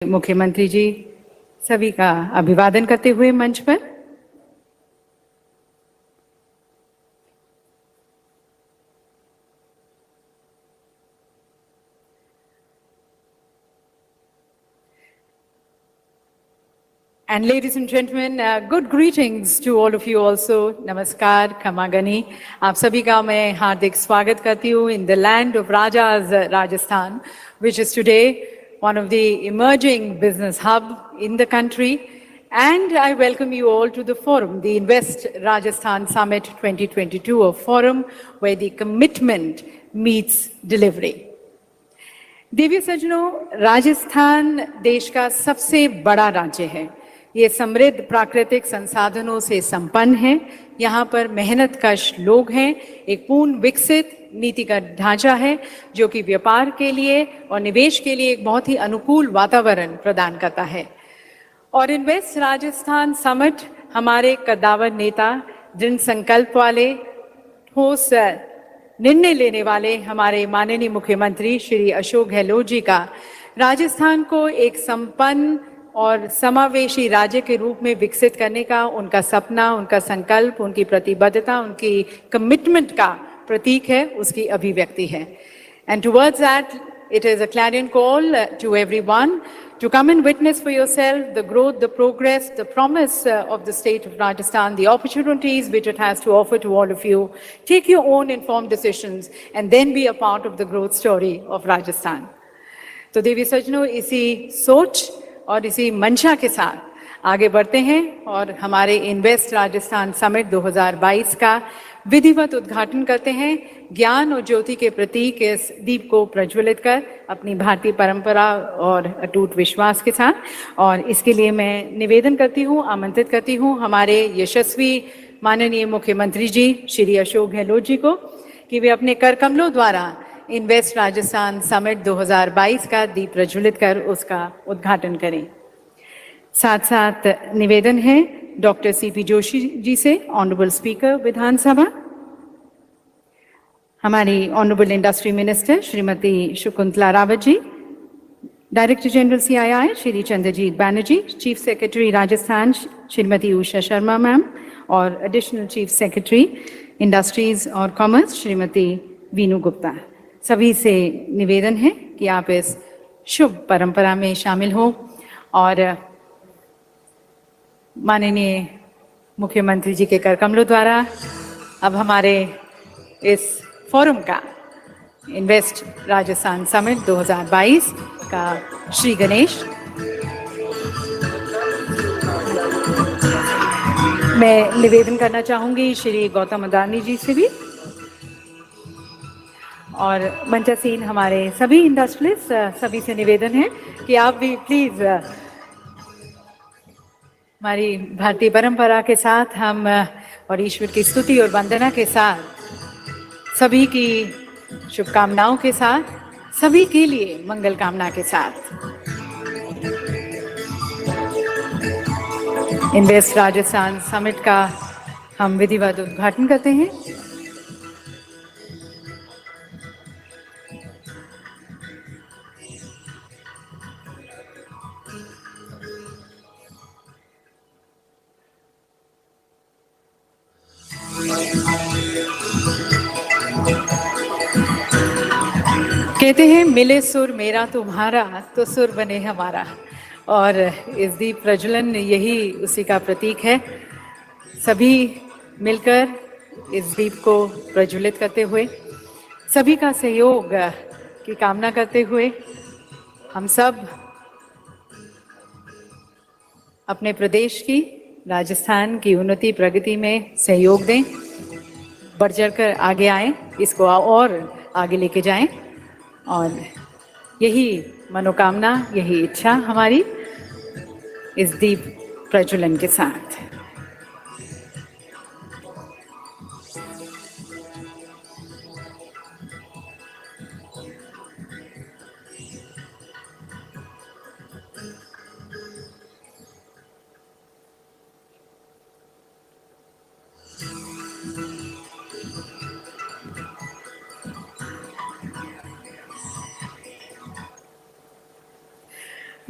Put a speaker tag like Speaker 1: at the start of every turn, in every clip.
Speaker 1: मुख्यमंत्री जी सभी का अभिवादन करते हुए मंच पर। And ladies and gentlemen, good greetings to all of you also. नमस्कार, खमागनी। आप सभी का मैं हार्दिक स्वागत करती हूँ in the land of Rajas, Rajasthan, which is today one of the emerging business hub in the country. And I welcome you all to the forum, the Invest Rajasthan Summit 2022, a forum where the commitment meets delivery. देवी सज्जनों, राजस्थान देश का सबसे बड़ा राज्य है। ये समृद्ध प्राकृतिक संसाधनों से संपन्न है। यहाँ पर मेहनतकश लोग हैं। एक पूर्ण विकसित नीतिगत ढांचा है जो कि व्यापार के लिए और निवेश के लिए एक बहुत ही अनुकूल वातावरण प्रदान करता है। और इन्वेस्ट राजस्थान समिट हमारे कद्दावर नेता, दृढ़ संकल्प वाले, ठोस निर्णय लेने वाले हमारे माननीय मुख्यमंत्री श्री अशोक गहलोत जी का राजस्थान को एक संपन्न और समावेशी राज्य के रूप में विकसित करने का उनका सपना, उनका संकल्प, उनकी प्रतिबद्धता, उनकी कमिटमेंट का प्रतीक है, उसकी अभिव्यक्ति है। And towards that, it is a clarion call to everyone to come and witness for yourself the growth, the progress, the promise of the state of Rajasthan, the opportunities which it has to offer to all of you. Take your own informed decisions and then be a part of the growth story of Rajasthan. तो देवी सज्जनों, इसी सोच और इसी मंशा के साथ आगे बढ़ते हैं और हमारे इन्वेस्ट राजस्थान समिट 2022 का विधिवत उद्घाटन करते हैं। ज्ञान और ज्योति के प्रतीक इस दीप को प्रज्वलित कर अपनी भारतीय परंपरा और अटूट विश्वास के साथ। और इसके लिए मैं निवेदन करती हूँ, आमंत्रित करती हूँ हमारे यशस्वी माननीय मुख्यमंत्री जी श्री अशोक गहलोत जी को कि वे अपने कर कमलों द्वारा इन्वेस्ट राजस्थान समिट 2022 का दीप प्रज्वलित कर उसका उद्घाटन करें। साथ साथ निवेदन है डॉक्टर सीपी जोशी जी से, ऑनरेबल स्पीकर विधानसभा, हमारी honourable industry minister Shrimati Shakuntala Rawat ji, director general CII Shri Chandrajeet Banerjee, chief secretary Rajasthan Shrimati Usha Sharma ma'am और एडिशनल चीफ सेक्रेटरी इंडस्ट्रीज और कॉमर्स श्रीमती वीनू गुप्ता। सभी से निवेदन है कि आप इस शुभ परंपरा में शामिल हो और माननीय मुख्यमंत्री जी के कर कमलों द्वारा अब हमारे इस फोरम का इन्वेस्ट राजस्थान समिट 2022 का श्री गणेश, मैं निवेदन करना चाहूँगी श्री गौतम अदानी जी से भी और मंचासीन हमारे सभी इंडस्ट्रियलिस्ट, सभी से निवेदन है कि आप भी प्लीज़ हमारी भारतीय परंपरा के साथ हम और ईश्वर की स्तुति और वंदना के साथ, सभी की शुभकामनाओं के साथ, सभी के लिए मंगल कामना के साथ इन्वेस्ट राजस्थान समिट का हम विधिवत उद्घाटन करते हैं। कहते हैं मिले सुर मेरा तुम्हारा तो सुर बने हमारा, और इस दीप प्रज्वलन यही उसी का प्रतीक है। सभी मिलकर इस दीप को प्रज्वलित करते हुए, सभी का सहयोग की कामना करते हुए हम सब अपने प्रदेश की, राजस्थान की उन्नति प्रगति में सहयोग दें, बढ़ चढ़कर आगे आएं, इसको और आगे लेके जाएं और यही मनोकामना, यही इच्छा हमारी इस दीप प्रज्वलन के साथ।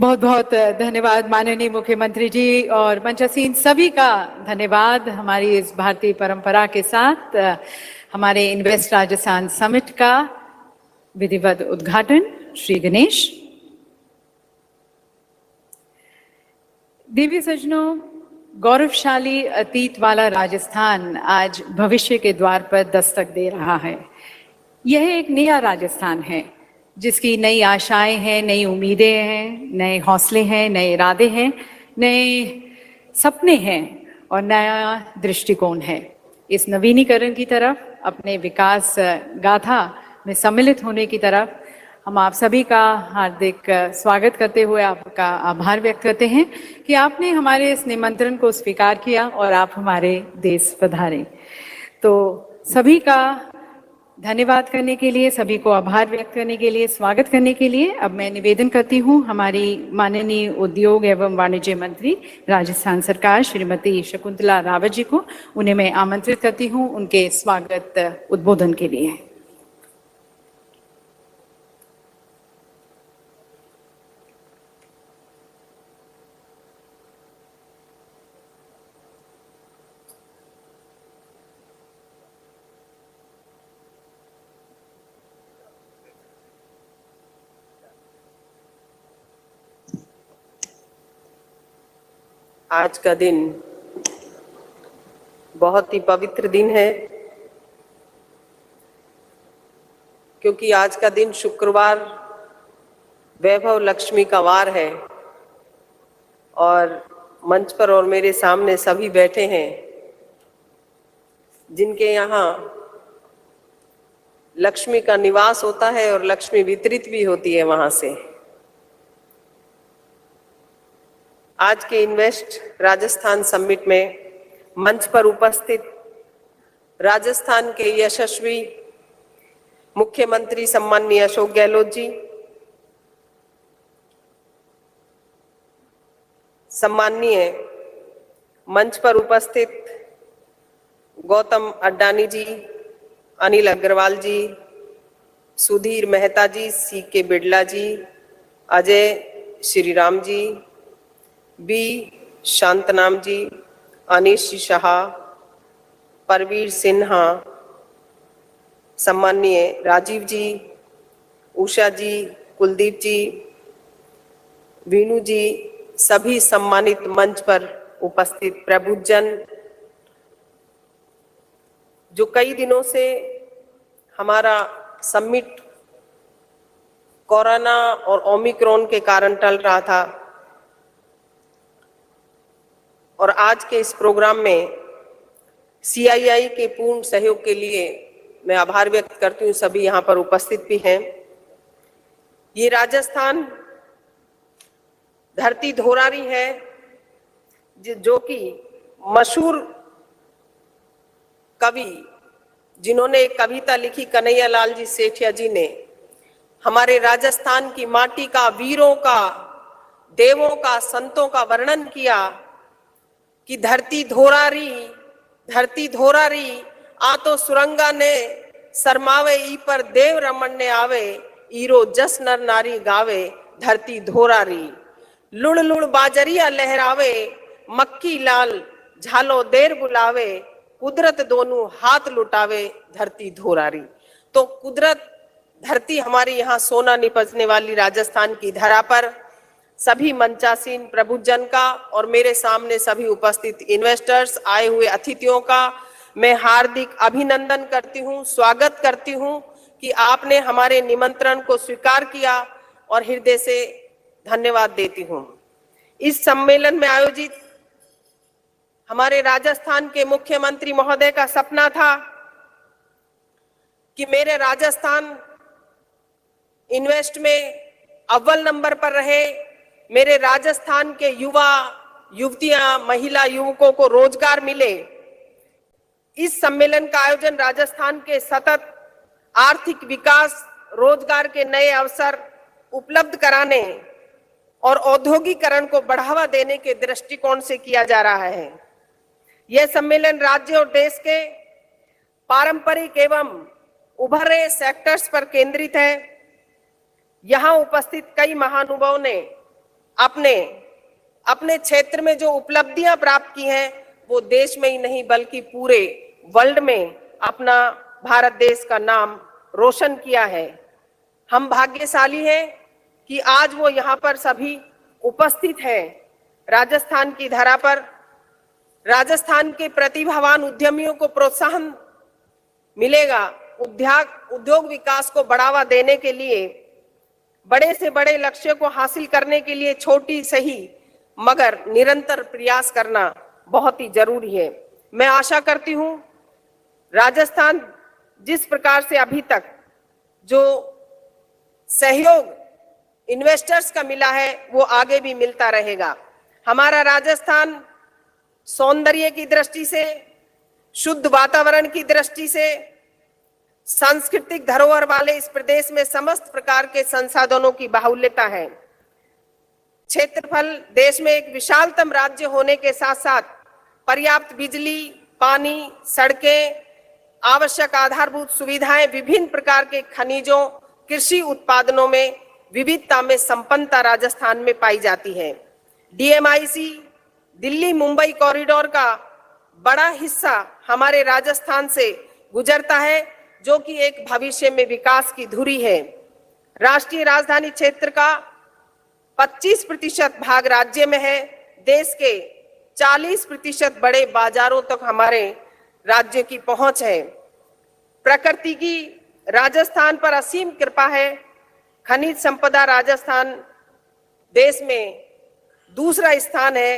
Speaker 1: बहुत बहुत धन्यवाद माननीय मुख्यमंत्री जी, और मंचासीन सभी का धन्यवाद। हमारी इस भारतीय परंपरा के साथ हमारे इन्वेस्ट राजस्थान समिट का विधिवत उद्घाटन श्री गणेश। देवी सज्जनों, गौरवशाली अतीत वाला राजस्थान आज भविष्य के द्वार पर दस्तक दे रहा है। यह एक नया राजस्थान है जिसकी नई आशाएं हैं, नई उम्मीदें हैं, नए हौसले हैं, नए इरादे हैं, नए सपने हैं और नया दृष्टिकोण है। इस नवीनीकरण की तरफ, अपने विकास गाथा में सम्मिलित होने की तरफ हम आप सभी का हार्दिक स्वागत करते हुए आपका आभार व्यक्त करते हैं कि आपने हमारे इस निमंत्रण को स्वीकार किया और आप हमारे देश पधारे। तो सभी का धन्यवाद करने के लिए, सभी को आभार व्यक्त करने के लिए, स्वागत करने के लिए अब मैं निवेदन करती हूँ हमारी माननीय उद्योग एवं वाणिज्य मंत्री राजस्थान सरकार श्रीमती शकुंतला रावत जी को। उन्हें मैं आमंत्रित करती हूँ उनके स्वागत उद्बोधन के लिए।
Speaker 2: आज का दिन बहुत ही पवित्र दिन है, क्योंकि आज का दिन शुक्रवार वैभव लक्ष्मी का वार है और मंच पर और मेरे सामने सभी बैठे हैं जिनके यहाँ लक्ष्मी का निवास होता है और लक्ष्मी वितरित भी होती है वहां से। आज के इन्वेस्ट राजस्थान समिट में मंच पर उपस्थित राजस्थान के यशस्वी मुख्यमंत्री सम्माननीय अशोक गहलोत जी, सम्माननीय मंच पर उपस्थित गौतम अड्डानी जी, अनिल अग्रवाल जी, सुधीर मेहता जी, सीके बिड़ला जी, अजय श्रीराम जी, बी शांतनाम जी, अनिश शाह, परवीर सिन्हा, सम्माननीय राजीव जी, उषा जी, कुलदीप जी, वीनू जी, सभी सम्मानित मंच पर उपस्थित प्रबुद्धजन जो कई दिनों से हमारा समिट कोरोना और ओमिक्रॉन के कारण टल रहा था, और आज के इस प्रोग्राम में सीआईआई के पूर्ण सहयोग के लिए मैं आभार व्यक्त करती हूँ। सभी यहाँ पर उपस्थित भी हैं। ये राजस्थान धरती धोरारी है जो कि मशहूर कवि जिन्होंने एक कविता लिखी, कन्हैया लाल जी सेठिया जी ने हमारे राजस्थान की माटी का, वीरों का, देवों का, संतों का वर्णन किया कि धरती धोरारी आ तो सुरंगा ने शरमावे, ई पर देव रमन ने आवे, ईरो जस नर नारी गावे, धरती धोरारी। लुड़ लुड़ बाजरिया लहरावे, मक्की लाल झालो देर बुलावे, कुदरत दोनों हाथ लुटावे, धरती धोरारी। तो कुदरत धरती हमारी यहाँ सोना निपजने वाली राजस्थान की धरा पर सभी मंचासीन प्रबुद्धजन का और मेरे सामने सभी उपस्थित इन्वेस्टर्स, आए हुए अतिथियों का मैं हार्दिक अभिनंदन करती हूँ, स्वागत करती हूँ कि आपने हमारे निमंत्रण को स्वीकार किया और हृदय से धन्यवाद देती हूँ। इस सम्मेलन में आयोजित हमारे राजस्थान के मुख्यमंत्री महोदय का सपना था कि मेरे राजस्थान इन्वेस्ट में अव्वल नंबर पर रहे, मेरे राजस्थान के युवा युवतियां, महिला युवकों को रोजगार मिले। इस सम्मेलन का आयोजन राजस्थान के सतत आर्थिक विकास, रोजगार के नए अवसर उपलब्ध कराने और औद्योगिकरण को बढ़ावा देने के दृष्टिकोण से किया जा रहा है। यह सम्मेलन राज्य और देश के पारंपरिक एवं उभर रहे सेक्टर्स पर केंद्रित है। यहाँ उपस्थित कई महानुभावों ने अपने अपने क्षेत्र में जो उपलब्धियां प्राप्त की हैं वो देश में ही नहीं बल्कि पूरे वर्ल्ड में अपना भारत देश का नाम रोशन किया है। हम भाग्यशाली हैं कि आज वो यहाँ पर सभी उपस्थित हैं। राजस्थान की धरा पर राजस्थान के प्रतिभावान उद्यमियों को प्रोत्साहन मिलेगा। उद्योग विकास को बढ़ावा देने के लिए, बड़े से बड़े लक्ष्य को हासिल करने के लिए छोटी सही मगर निरंतर प्रयास करना बहुत ही जरूरी है। मैं आशा करती हूं राजस्थान जिस प्रकार से अभी तक जो सहयोग इन्वेस्टर्स का मिला है वो आगे भी मिलता रहेगा। हमारा राजस्थान सौंदर्य की दृष्टि से, शुद्ध वातावरण की दृष्टि से, सांस्कृतिक धरोहर वाले इस प्रदेश में समस्त प्रकार के संसाधनों की बाहुल्यता है। क्षेत्रफल देश में एक विशालतम राज्य होने के साथ साथ पर्याप्त बिजली, पानी, सड़कें, आवश्यक आधारभूत सुविधाएं, विभिन्न प्रकार के खनिजों, कृषि उत्पादनों में विविधता में संपन्नता राजस्थान में पाई जाती है। डीएमआईसी दिल्ली मुंबई कॉरिडोर का बड़ा हिस्सा हमारे राजस्थान से गुजरता है, जो कि एक भविष्य में विकास की धुरी है। राष्ट्रीय राजधानी क्षेत्र का 25% भाग राज्य में है। देश के 40% बड़े बाजारों तक हमारे राज्य की पहुंच है। प्रकृति की राजस्थान पर असीम कृपा है। खनिज संपदा राजस्थान देश में दूसरा स्थान है।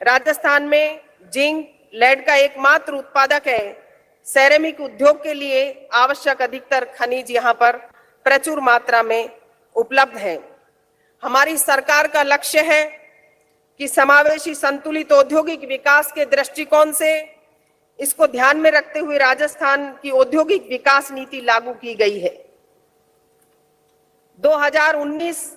Speaker 2: राजस्थान में जिंक, लेड का एकमात्र उत्पादक है। सेरेमिक उद्योग के लिए आवश्यक अधिकतर खनिज यहाँ पर प्रचुर मात्रा में उपलब्ध है। हमारी सरकार का लक्ष्य है कि समावेशी संतुलित औद्योगिक विकास के दृष्टिकोण से इसको ध्यान में रखते हुए राजस्थान की औद्योगिक विकास नीति लागू की गई है। 2019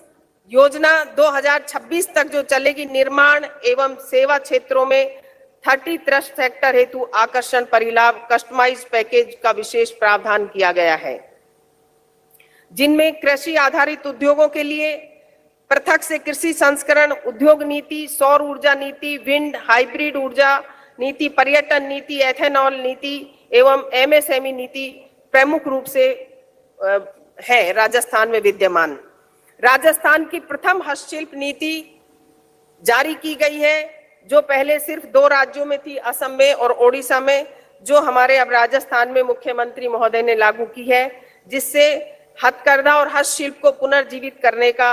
Speaker 2: योजना 2026 तक जो चलेगी, निर्माण एवं सेवा क्षेत्रों में 30 ट्रस्ट सेक्टर हेतु आकर्षण परिलाभ कस्टमाइज्ड पैकेज का विशेष प्रावधान किया गया है, जिनमें कृषि आधारित उद्योगों के लिए पृथक से कृषि संस्करण उद्योग नीति, सौर ऊर्जा नीति, विंड हाइब्रिड ऊर्जा नीति, पर्यटन नीति, एथेनॉल नीति एवं एमएसएमई नीति प्रमुख रूप से है राजस्थान में विद्यमान। राजस्थान की प्रथम हस्तशिल्प नीति जारी की गई है, जो पहले सिर्फ 2 राज्यों में थी, असम में और ओडिशा में, जो हमारे अब राजस्थान में मुख्यमंत्री महोदय ने लागू की है, जिससे हथकरघा और हस्तशिल्प को पुनर्जीवित करने का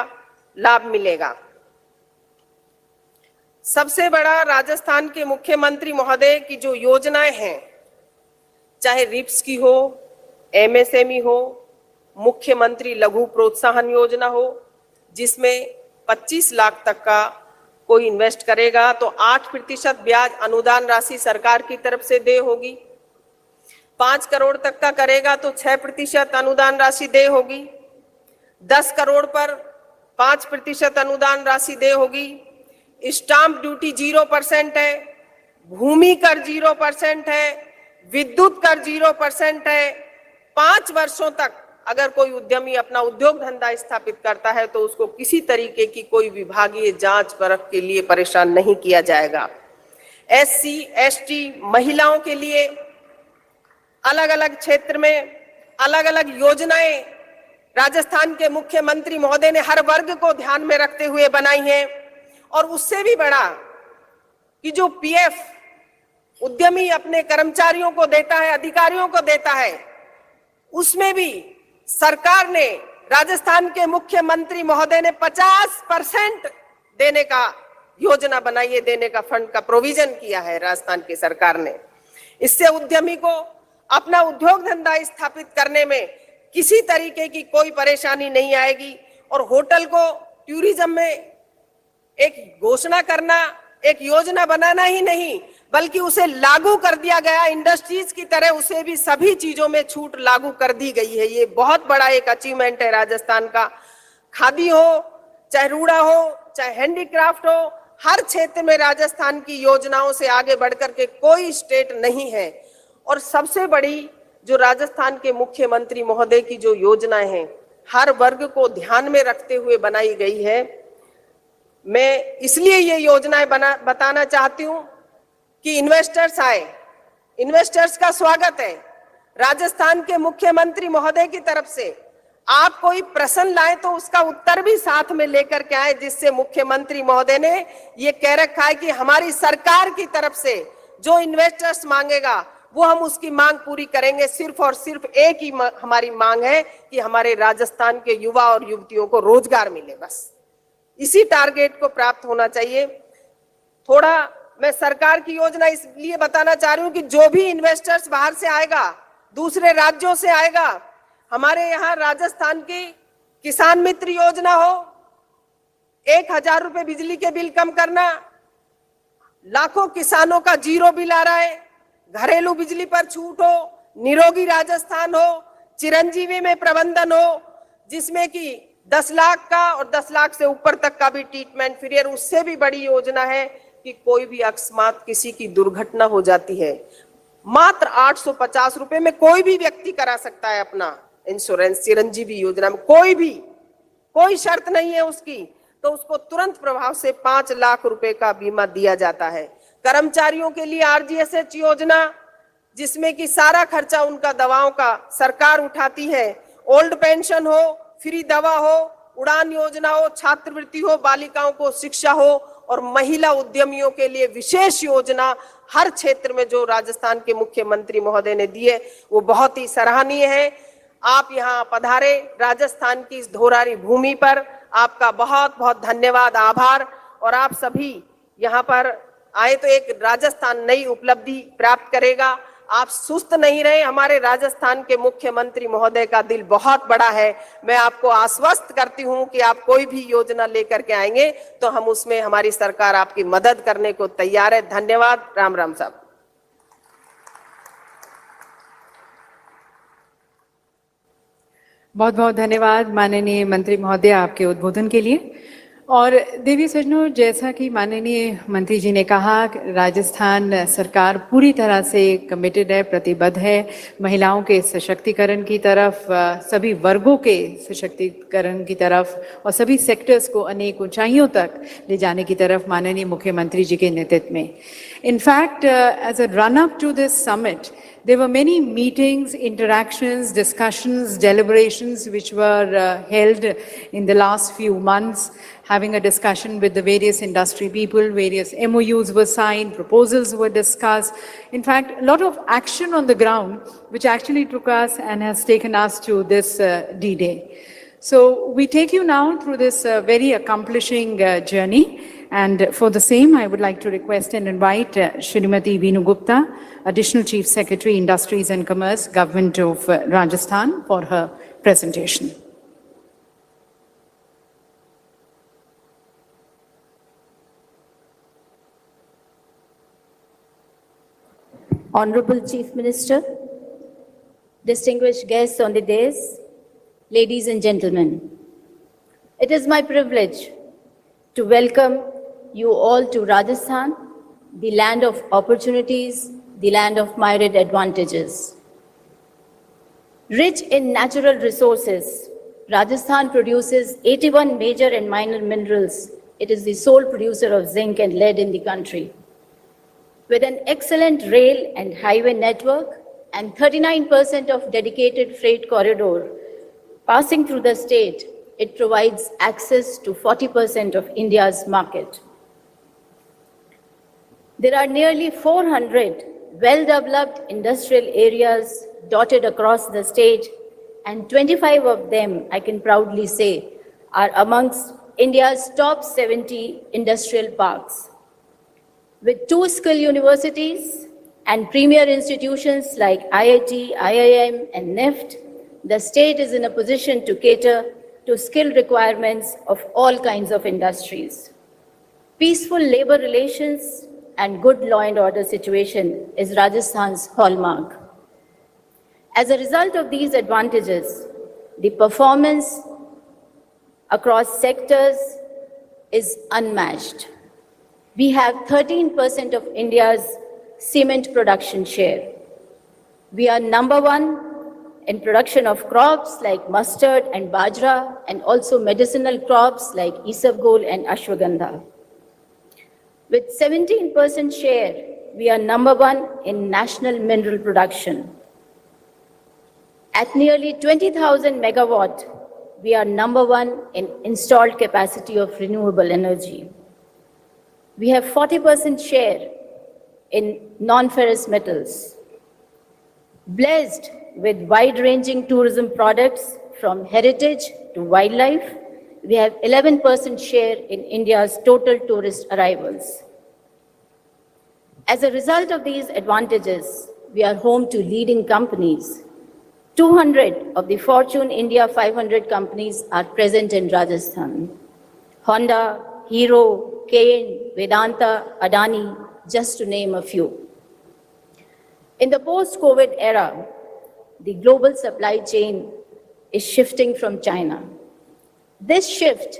Speaker 2: लाभ मिलेगा। सबसे बड़ा राजस्थान के मुख्यमंत्री महोदय की जो योजनाएं हैं, चाहे रिप्स की हो, एमएसएमई हो, मुख्यमंत्री लघु प्रोत्साहन योजना हो, जिसमें 25 लाख तक का कोई इन्वेस्ट करेगा तो 8% ब्याज अनुदान राशि सरकार की तरफ से देय होगी। 5 करोड़ तक का करेगा तो 6% अनुदान राशि देय होगी। 10 करोड़ पर 5% अनुदान राशि देय होगी। स्टाम्प ड्यूटी 0% है, भूमि कर 0% है, विद्युत कर 0% है। 5 वर्षों तक अगर कोई उद्यमी अपना उद्योग धंधा स्थापित करता है तो उसको किसी तरीके की कोई विभागीय जांच परख के लिए परेशान नहीं किया जाएगा। एससी, एसटी महिलाओं के लिए अलग अलग क्षेत्र में अलग अलग योजनाएं राजस्थान के मुख्यमंत्री महोदय ने हर वर्ग को ध्यान में रखते हुए बनाई हैं। और उससे भी बड़ा कि जो पीएफ उद्यमी अपने कर्मचारियों को देता है, अधिकारियों को देता है, उसमें भी सरकार ने, राजस्थान के मुख्यमंत्री महोदय ने 50% देने का योजना बनाई है, देने का फंड का प्रोविजन किया है राजस्थान की सरकार ने। इससे उद्यमी को अपना उद्योग धंधा स्थापित करने में किसी तरीके की कोई परेशानी नहीं आएगी। और होटल को टूरिज्म में एक घोषणा करना, एक योजना बनाना ही नहीं, बल्कि उसे लागू कर दिया गया। इंडस्ट्रीज की तरह उसे भी सभी चीजों में छूट लागू कर दी गई है। ये बहुत बड़ा एक अचीवमेंट है राजस्थान का। खादी हो, चाहे रूड़ा हो, चाहे हैंडीक्राफ्ट हो, हर क्षेत्र में राजस्थान की योजनाओं से आगे बढ़कर के कोई स्टेट नहीं है। और सबसे बड़ी जो राजस्थान के मुख्यमंत्री महोदय की जो योजनाएं हैं, हर वर्ग को ध्यान में रखते हुए बनाई गई है। मैं इसलिए ये योजनाएं बताना चाहती हूं कि इन्वेस्टर्स आए, इन्वेस्टर्स का स्वागत है। राजस्थान के मुख्यमंत्री महोदय की तरफ से आप कोई प्रश्न लाए तो उसका उत्तर भी साथ में लेकर के आए, जिससे मुख्यमंत्री महोदय ने ये कह रखा है कि हमारी सरकार की तरफ से जो इन्वेस्टर्स मांगेगा वो हम उसकी मांग पूरी करेंगे। सिर्फ और सिर्फ एक ही हमारी मांग है कि हमारे राजस्थान के युवा और युवतियों को रोजगार मिले, बस इसी टारगेट को प्राप्त होना चाहिए। थोड़ा मैं सरकार की योजना इसलिए बताना चाह रही हूं कि जो भी इन्वेस्टर्स बाहर से आएगा, दूसरे राज्यों से आएगा, हमारे यहाँ राजस्थान की किसान मित्र योजना हो, 1,000 रुपए बिजली के बिल कम करना, लाखों किसानों का जीरो बिल आ रहा है, घरेलू बिजली पर छूट हो, निरोगी राजस्थान हो, चिरंजीवी में प्रबंधन हो, जिसमें कि 10 लाख का और 10 लाख से ऊपर तक का भी ट्रीटमेंट फ्री है। उससे भी बड़ी योजना है कि कोई भी अकस्मात किसी की दुर्घटना हो जाती है, मात्र 850 रुपए में कोई भी व्यक्ति करा सकता है अपना इंश्योरेंस। चिरंजीवी योजना में कोई शर्त नहीं है उसकी, तो उसको तुरंत प्रभाव से 5 लाख रुपए का बीमा दिया जाता है। कर्मचारियों के लिए RGSH योजना, जिसमें कि सारा खर्चा उनका दवाओं का सरकार उठाती है। ओल्ड पेंशन हो, फ्री दवा हो, उड़ान योजना हो, छात्रवृत्ति हो, बालिकाओं को शिक्षा हो, और महिला उद्यमियों के लिए विशेष योजना हर क्षेत्र में जो राजस्थान के मुख्यमंत्री महोदय ने दी है वो बहुत ही सराहनीय है। आप यहाँ पधारे राजस्थान की इस धोरारी भूमि पर, आपका बहुत बहुत धन्यवाद, आभार। और आप सभी यहाँ पर आए तो एक राजस्थान नई उपलब्धि प्राप्त करेगा। आप सुस्त नहीं रहे, हमारे राजस्थान के मुख्यमंत्री महोदय का दिल बहुत बड़ा है। मैं आपको आश्वस्त करती हूं कि आप कोई भी योजना लेकर के आएंगे तो हम उसमें, हमारी सरकार आपकी मदद करने को तैयार है। धन्यवाद। राम राम साहब।
Speaker 1: बहुत बहुत धन्यवाद माननीय मंत्री महोदय आपके उद्बोधन के लिए। और देवी सज्जनों, जैसा कि माननीय मंत्री जी ने कहा, राजस्थान सरकार पूरी तरह से कमिटेड है, प्रतिबद्ध है महिलाओं के सशक्तिकरण की तरफ, सभी वर्गों के सशक्तिकरण की तरफ और सभी सेक्टर्स को अनेक ऊंचाइयों तक ले जाने की तरफ माननीय मुख्यमंत्री जी के नेतृत्व में। In fact as a run up to this summit, there were many meetings, interactions, discussions, deliberations which were held in the last few months, having a discussion with the various industry people, various MOUs were signed, proposals were discussed. In fact, a lot of action on the ground, which actually took us and has taken us to this D-Day. So we take you now through this very accomplishing journey. And for the same, I would like to request and invite Shrimati Veenu Gupta, Additional Chief Secretary, Industries and Commerce, Government of Rajasthan, for her presentation.
Speaker 3: Honorable Chief Minister, distinguished guests on the dais, ladies and gentlemen, it is my privilege to welcome you all to Rajasthan, the land of opportunities, the land of myriad advantages. Rich in natural resources, Rajasthan produces 81 major and minor minerals. It is the sole producer of zinc and lead in the country. With an excellent rail and highway network and 39% of dedicated freight corridor passing through the state, it provides access to 40% of India's market. There are nearly 400 well-developed industrial areas dotted across the state, and 25 of them, I can proudly say, are amongst India's top 70 industrial parks. With 2 skill universities and premier institutions like IIT, IIM, and NIFT, the state is in a position to cater to skill requirements of all kinds of industries. Peaceful labor relations and good law and order situation is Rajasthan's hallmark. As a result of these advantages, the performance across sectors is unmatched. We have 13% of India's cement production share. We are number 1 in production of crops like mustard and bajra, and also medicinal crops like isabgol and ashwagandha. With 17% share, we are number one in national mineral production. At nearly 20,000 megawatt, we are number one in installed capacity of renewable energy. We have 40% share in non-ferrous metals. Blessed with wide-ranging tourism products from heritage to wildlife, we have 11% share in India's total tourist arrivals. As a result of these advantages, we are home to leading companies. 200 of the Fortune India 500 companies are present in Rajasthan. Honda, Hero, Kane, Vedanta, Adani, just to name a few. In the post-COVID era, the global supply chain is shifting from China. This shift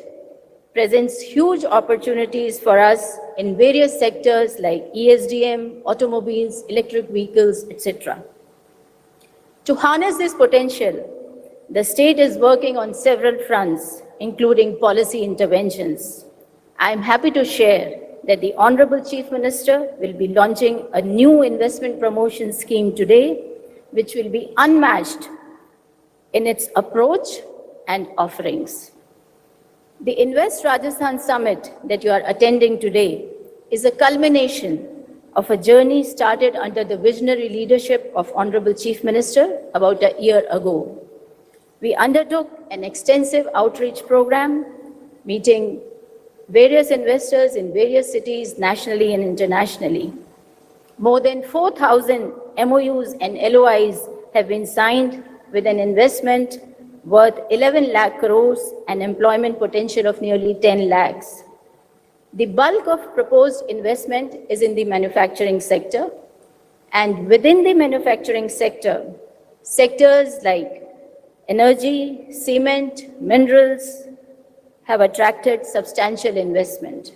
Speaker 3: presents huge opportunities for us in various sectors like ESDM, automobiles, electric vehicles, etc. To harness this potential, the state is working on several fronts, including policy interventions. I am happy to share that the Honorable Chief Minister will be launching a new investment promotion scheme today, which will be unmatched in its approach and offerings. The Invest Rajasthan Summit that you are attending today is a culmination of a journey started under the visionary leadership of Honorable Chief Minister about a year ago. We undertook an extensive outreach program, meeting various investors in various cities nationally and internationally. More than 4,000 MOUs and LOIs have been signed with an investment worth 11 lakh crores and employment potential of nearly 10 lakhs. The bulk of proposed investment is in the manufacturing sector, and within the manufacturing sector, sectors like energy, cement, minerals have attracted substantial investment.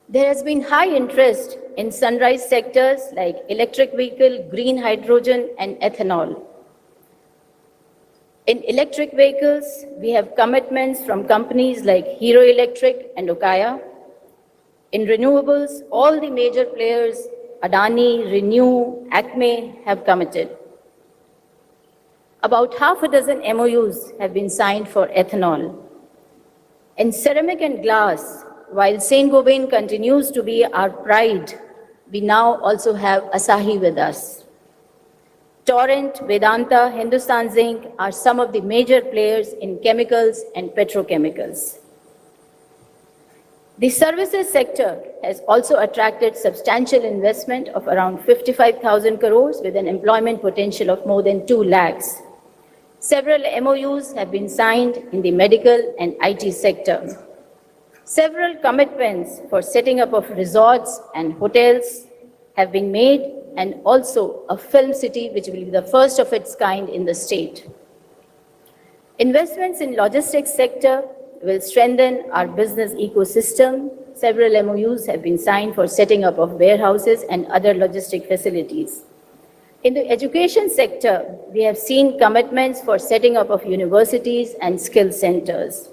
Speaker 3: There has been high interest in sunrise sectors like electric vehicle, green hydrogen, and ethanol. In electric vehicles, we have commitments from companies like Hero Electric and Okaya. In renewables, all the major players, Adani, Renew, Acme, have committed. About half a dozen MOUs have been signed for ethanol. In ceramic and glass, while Saint-Gobain continues to be our pride, we now also have Asahi with us. Torrent, Vedanta, Hindustan Zinc are some of the major players in chemicals and petrochemicals. The services sector has also attracted substantial investment of around 55,000 crores with an employment potential of more than 2 lakhs. Several MOUs have been signed in the medical and IT sector. Several commitments for setting up of resorts and hotels have been made, and also a film city which will be the first of its kind in the state. Investments in logistics sector will strengthen our business ecosystem. Several MOUs have been signed for setting up of warehouses and other logistic facilities. In the education sector, we have seen commitments for setting up of universities and skill centers.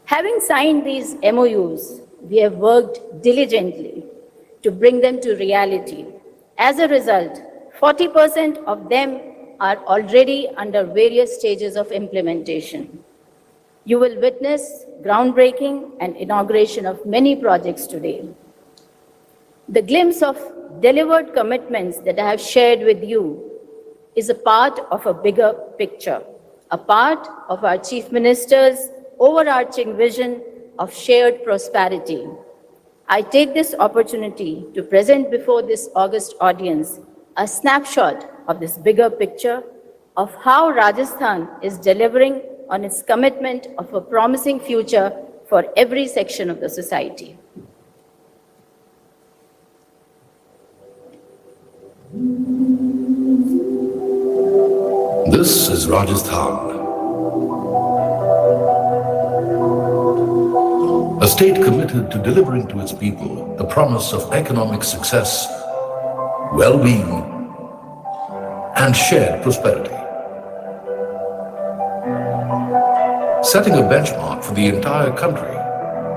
Speaker 3: Having signed these MOUs, we have worked diligently to bring them to reality. As a result, 40% of them are already under various stages of implementation. You will witness groundbreaking and inauguration of many projects today. The glimpse of delivered commitments that I have shared with you is a part of a bigger picture, a part of our Chief Minister's overarching vision of shared prosperity. I take this opportunity to present before this august audience a snapshot of this bigger picture of how Rajasthan is delivering on its commitment of a promising future for every section of the society.
Speaker 4: This is Rajasthan, a state committed to delivering to its people the promise of economic success, well-being, and shared prosperity. Setting a benchmark for the entire country,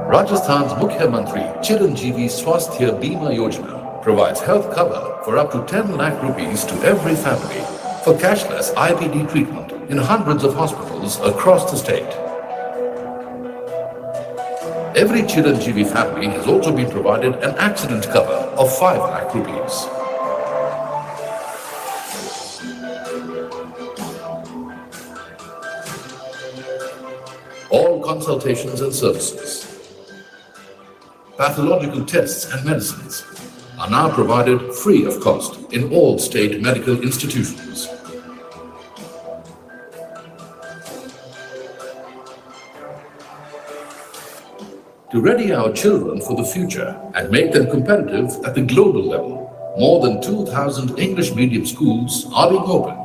Speaker 4: Rajasthan's Mukhya Mantri Chiranjeevi Swasthya Bima Yojana provides health cover for up to 10 lakh rupees to every family for cashless IPD treatment in hundreds of hospitals across the state. Every Chiranjeevi family has also been provided an accident cover of 5 lakh rupees. All consultations and services, pathological tests and medicines are now provided free of cost in all state medical institutions. To ready our children for the future and make them competitive at the global level, more than 2,000 English medium schools are being opened.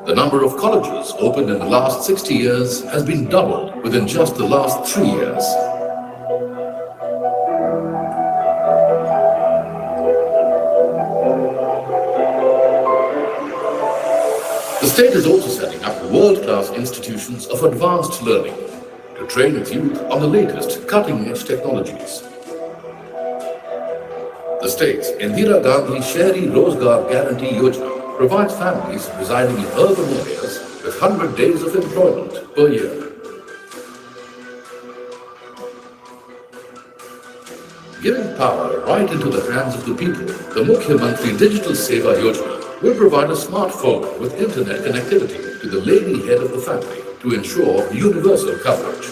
Speaker 4: The number of colleges opened in the last 60 years has been doubled within just the last 3 years. The state is also setting up world-class institutions of advanced learning to train its youth on the latest cutting-edge technologies. The state's Indira Gandhi Shahri Rozgar Guarantee Yojana provides families residing in urban areas with 100 days of employment per year. Giving power right into the hands of the people, the Mukhya Mantri Digital Seva Yojana will provide a smartphone with internet connectivity to the lady head of the family to ensure universal coverage.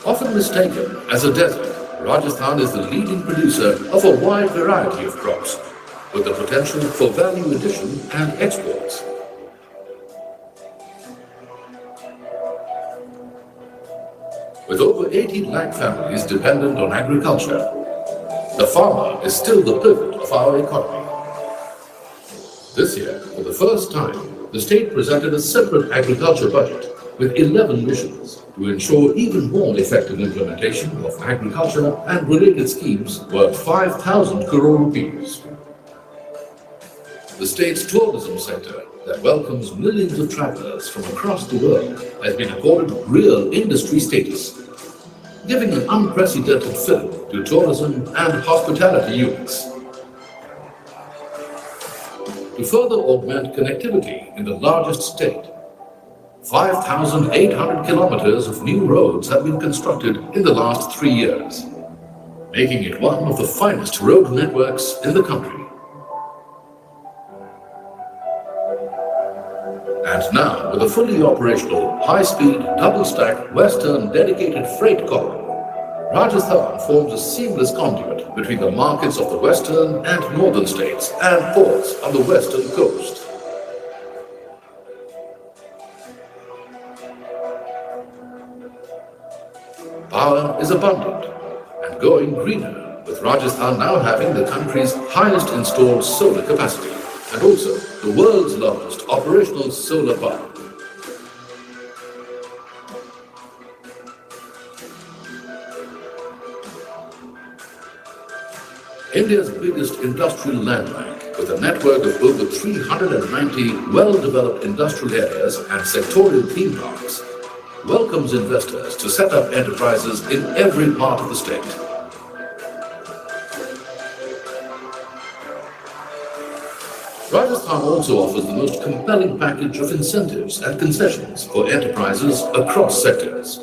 Speaker 4: Often mistaken as a desert, Rajasthan is the leading producer of a wide variety of crops, with the potential for value addition and exports. With over 18 lakh families dependent on agriculture, the farmer is still the pivot of our economy. This year, for the first time, the state presented a separate agriculture budget with 11 missions to ensure even more effective implementation of agriculture and related schemes worth 5,000 crore rupees. The state's tourism sector that welcomes millions of travelers from across the world has been accorded real industry status, giving an unprecedented fillip to tourism and hospitality units. To further augment connectivity in the largest state, 5,800 kilometers of new roads have been constructed in the last 3 years, making it one of the finest road networks in the country. And now, with a fully operational, high-speed, double-stack, western dedicated freight corridor, Rajasthan forms a seamless conduit between the markets of the western and northern states and ports on the western coast. Power is abundant and going greener, with Rajasthan now having the country's highest installed solar capacity and also the world's largest operational solar park. India's biggest industrial land bank, with a network of over 390 well-developed industrial areas and sectorial theme parks, welcomes investors to set up enterprises in every part of the state. Rajasthan also offers the most compelling package of incentives and concessions for enterprises across sectors.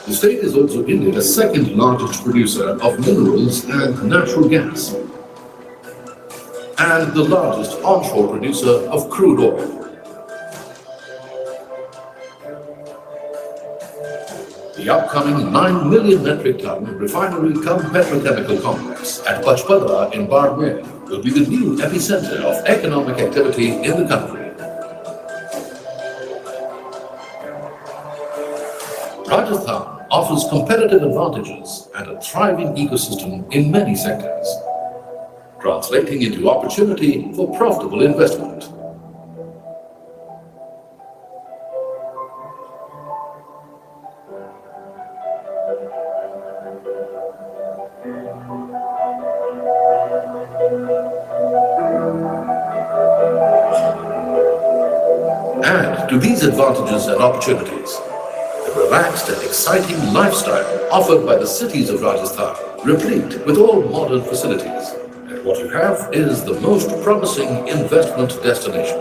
Speaker 4: The state is also India's second largest producer of minerals and natural gas, and the largest onshore producer of crude oil. The upcoming 9 million metric ton refinery cum petrochemical complex at Pachpadra in Barmer will be the new epicenter of economic activity in the country. Rajasthan offers competitive advantages and a thriving ecosystem in many sectors. translating into opportunity for profitable investment. Add to these advantages and opportunities the relaxed and exciting lifestyle offered by the cities of Rajasthan, replete with all modern facilities. And what you have is the most promising investment destination.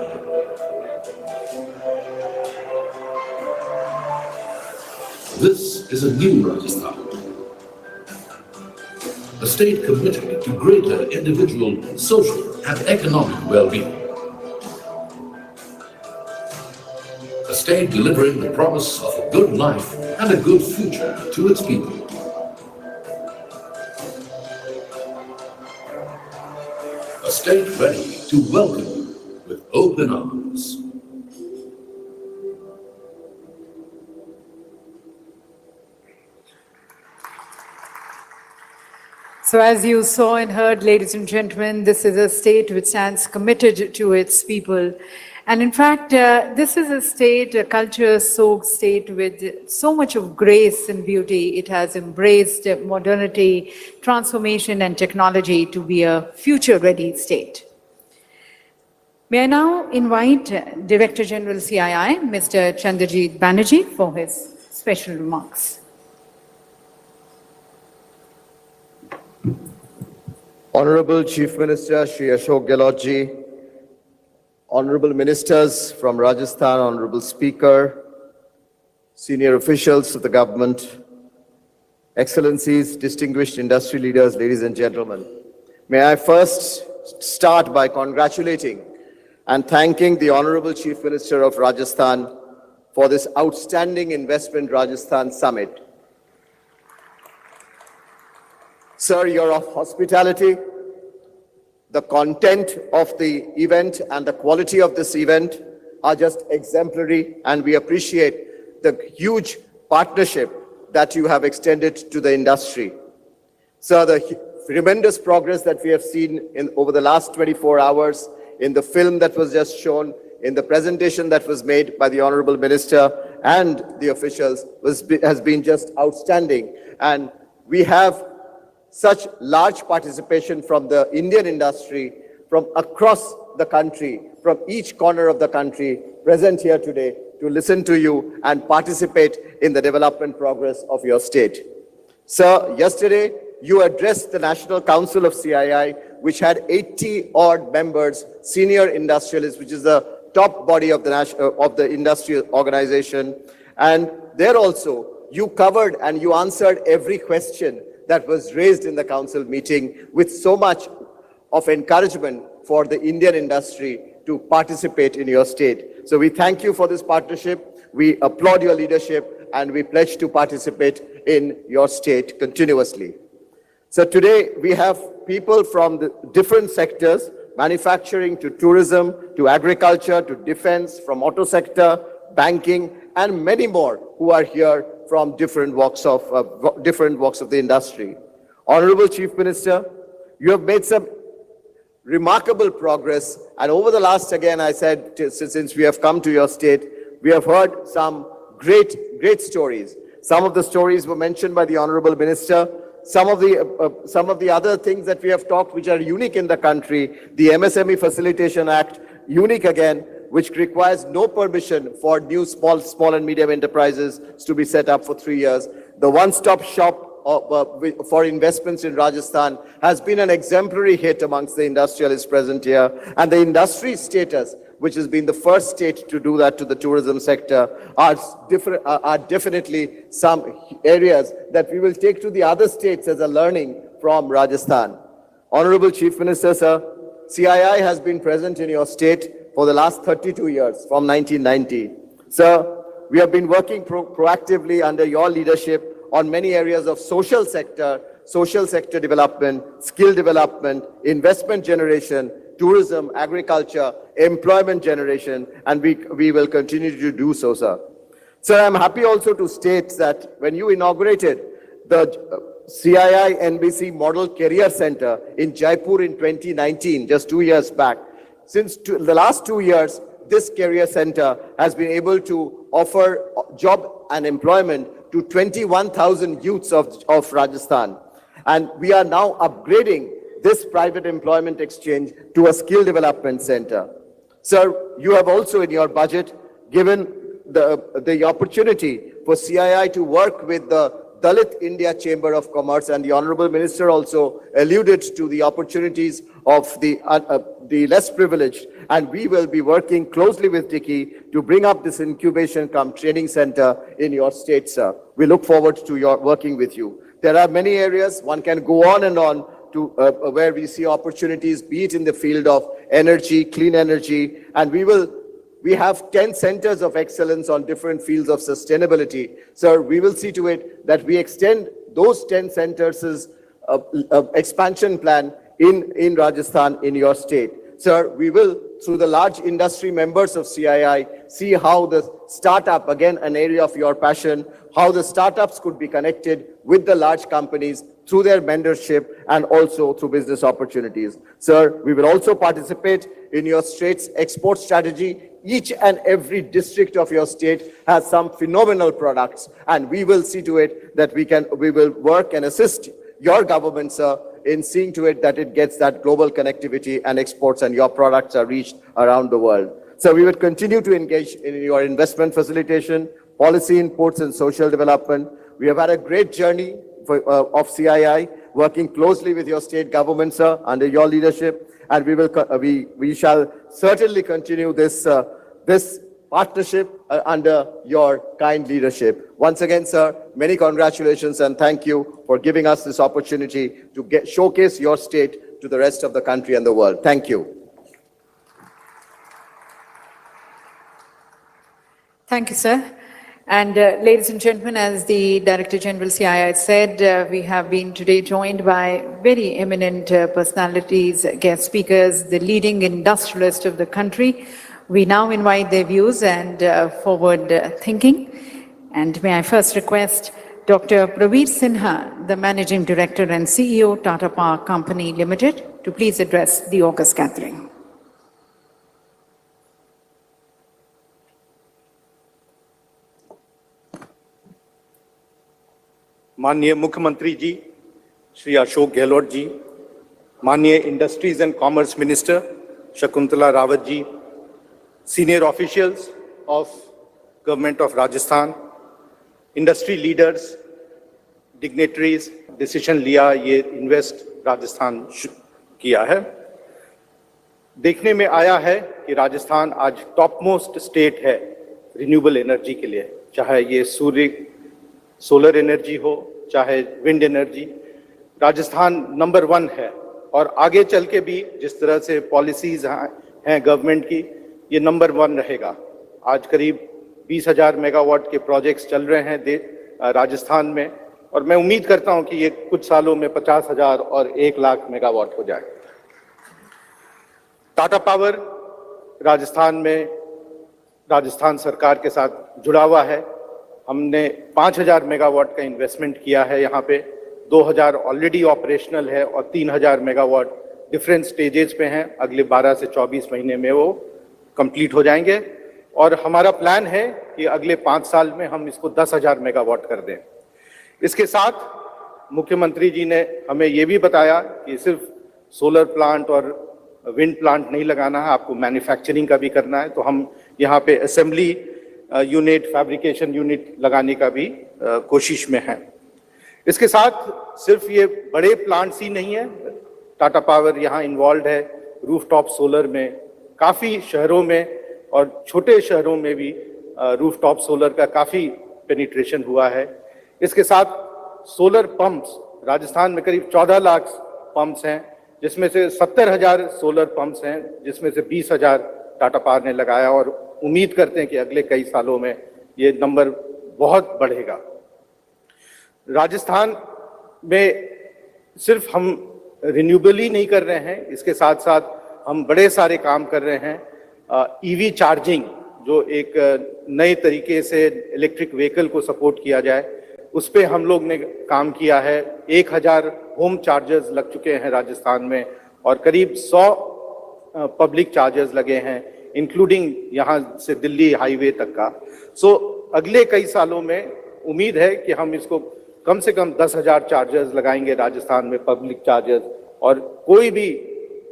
Speaker 4: This is a new Rajasthan, a state committed to greater individual, social and economic well-being. A state delivering the promise of a good life and a good future to its people. A state ready to welcome you with open arms.
Speaker 1: So as you saw and heard, ladies and gentlemen, this is a state which stands committed to its people. And in fact, this is a state, a culture-soaked state with so much of grace and beauty. It has embraced modernity, transformation and technology to be a future-ready state. May I now invite Director General CII, Mr. Chandrajit Banerjee, for his special remarks.
Speaker 5: Honorable Chief Minister Shri Ashok Gehlot Ji, Honorable Ministers from Rajasthan, Honorable Speaker, senior officials of the government, Excellencies, distinguished industry leaders, ladies and gentlemen. May I first start by congratulating and thanking the Honorable Chief Minister of Rajasthan for this outstanding Investment Rajasthan Summit. Sir, your hospitality, the content of the event and the quality of this event are just exemplary, and we appreciate the huge partnership that you have extended to the industry. Sir, the tremendous progress that we have seen over the last 24 hours in the film that was just shown, in the presentation that was made by the Honorable Minister and the officials has been just outstanding. And we have such large participation from the Indian industry, from across the country, from each corner of the country, present here today to listen to you and participate in the development progress of your state. Sir, yesterday you addressed the National Council of CII, which had 80-odd members, senior industrialists, which is the top body of the industrial organization. And there also, you covered and you answered every question that was raised in the council meeting with so much of encouragement for the Indian industry to participate in your state. So we thank you for this partnership. We applaud your leadership and we pledge to participate in your state continuously. So today we have people from the different sectors, manufacturing to tourism, to agriculture, to defense, from auto sector, banking, and many more who are here from different walks of the industry. Honorable Chief Minister, you have made some remarkable progress, and over the last, again, I said, since we have come to your state, we have heard some great stories. Some of the stories were mentioned by the Honorable Minister. Some of the other things that we have talked, which are unique in the country, the MSME Facilitation Act, unique again, which requires no permission for new small and medium enterprises to be set up for 3 years. The one-stop shop for investments in Rajasthan has been an exemplary hit amongst the industrialists present here. And the industry status, which has been the first state to do that to the tourism sector, are definitely some areas that we will take to the other states as a learning from Rajasthan. Honorable Chief Minister, sir, CII has been present in your state for the last 32 years, from 1990. Sir, we have been working proactively under your leadership on many areas of social sector development, skill development, investment generation, tourism, agriculture, employment generation, and we will continue to do so, sir. Sir, I'm happy also to state that when you inaugurated the CII NBC Model Career Center in Jaipur in 2019, just 2 years back. Since the last 2 years, this career center has been able to offer job and employment to 21,000 youths of Rajasthan. And we are now upgrading this private employment exchange to a skill development center. Sir, you have also in your budget given the opportunity for CII to work with the Dalit India Chamber of Commerce, and the Honorable Minister also alluded to the opportunities of the less privileged, and we will be working closely with Dicky to bring up this incubation cum training center in your state, sir. We look forward to your working with you. There are many areas, one can go on and on, to where we see opportunities, be it in the field of energy, clean energy, and we have 10 centers of excellence on different fields of sustainability. Sir, we will see to it that we extend those 10 centers' expansion plan in Rajasthan, in your state. Sir, we will, through the large industry members of CII, see how the startup, again, an area of your passion, how the startups could be connected with the large companies through their mentorship and also through business opportunities. Sir, we will also participate in your state's export strategy. Each and every district of your state has some phenomenal products, and we will see to it that we will work and assist your government, sir, in seeing to it that it gets that global connectivity and exports and your products are reached around the world. So we will continue to engage in your investment facilitation, policy inputs and social development. We have had a great journey of CII, working closely with your state government, sir, under your leadership, and we shall certainly continue this partnership under your kind leadership. Once again, sir, many congratulations and thank you for giving us this opportunity to showcase your state to the rest of the country and the world. Thank you.
Speaker 1: Thank you, sir. And ladies and gentlemen, as the Director General CII said, we have been today joined by very eminent personalities, guest speakers, the leading industrialists of the country. We now invite their views and forward thinking. And may I first request Dr. Praveer Sinha, the Managing Director and CEO, Tata Power Company Limited, to please address the august gathering.
Speaker 6: माननीय मुख्यमंत्री जी श्री अशोक गहलोत जी, माननीय industries and commerce minister Shakuntala Rawat ji, senior officials of government of Rajasthan, industry leaders, dignitaries, decision लिया ये invest Rajasthan किया है। देखने में आया है कि राजस्थान आज टॉप मोस्ट स्टेट है रिन्यूएबल एनर्जी के लिए, चाहे ये सूर्य सोलर एनर्जी हो, चाहे विंड एनर्जी। राजस्थान नंबर 1 है और आगे चल के भी जिस तरह से पॉलिसीज हैं गवर्नमेंट की, ये नंबर 1 रहेगा। आज करीब 20,000 मेगावाट के प्रोजेक्ट्स चल रहे हैं राजस्थान में, और मैं उम्मीद करता हूं कि ये कुछ सालों में 50,000 और 1 लाख मेगावाट हो जाए। टाटा पावर राजस्थान में राजस्थान सरकार के साथ जुड़ा हुआ है। हमने 5,000 मेगावाट का इन्वेस्टमेंट किया है यहाँ पे, 2,000 ऑलरेडी ऑपरेशनल है और 3,000 मेगावाट डिफरेंट स्टेजेस पे हैं। अगले 12 से 24 महीने में वो कंप्लीट हो जाएंगे और हमारा प्लान है कि अगले 5 साल में हम इसको 10,000 मेगावाट कर दें। इसके साथ मुख्यमंत्री जी ने हमें ये भी बताया कि सिर्फ सोलर प्लांट और विंड प्लांट नहीं लगाना है, आपको मैन्युफैक्चरिंग का भी करना है। तो हम यहाँ पे असेंबली यूनिट, फैब्रिकेशन यूनिट लगाने का भी कोशिश में है। इसके साथ सिर्फ ये बड़े प्लांट्स ही नहीं है, टाटा पावर यहाँ इन्वॉल्व है रूफटॉप सोलर में। काफ़ी शहरों में और छोटे शहरों में भी रूफटॉप सोलर का काफ़ी पेनिट्रेशन हुआ है। इसके साथ सोलर पंप्स, राजस्थान में करीब 14 लाख पंप्स हैं, जिसमें से 70,000 सोलर पंप्स हैं, जिसमें से 20,000 टाटा पावर ने लगाया और उम्मीद करते हैं कि अगले कई सालों में ये नंबर बहुत बढ़ेगा। राजस्थान में सिर्फ हम रिन्यूएबल ही नहीं कर रहे हैं, इसके साथ साथ हम बड़े सारे काम कर रहे हैं। ईवी चार्जिंग, जो एक नए तरीके से इलेक्ट्रिक व्हीकल को सपोर्ट किया जाए, उस पे हम लोग ने काम किया है। 1000 होम चार्जर्स लग चुके हैं राजस्थान में और करीब 100 पब्लिक चार्जर्स लगे हैं, इंक्लूडिंग यहाँ से दिल्ली हाईवे तक का। सो अगले कई सालों में उम्मीद है कि हम इसको कम से कम 10,000 चार्जर्स लगाएंगे राजस्थान में, पब्लिक चार्जर्स, और कोई भी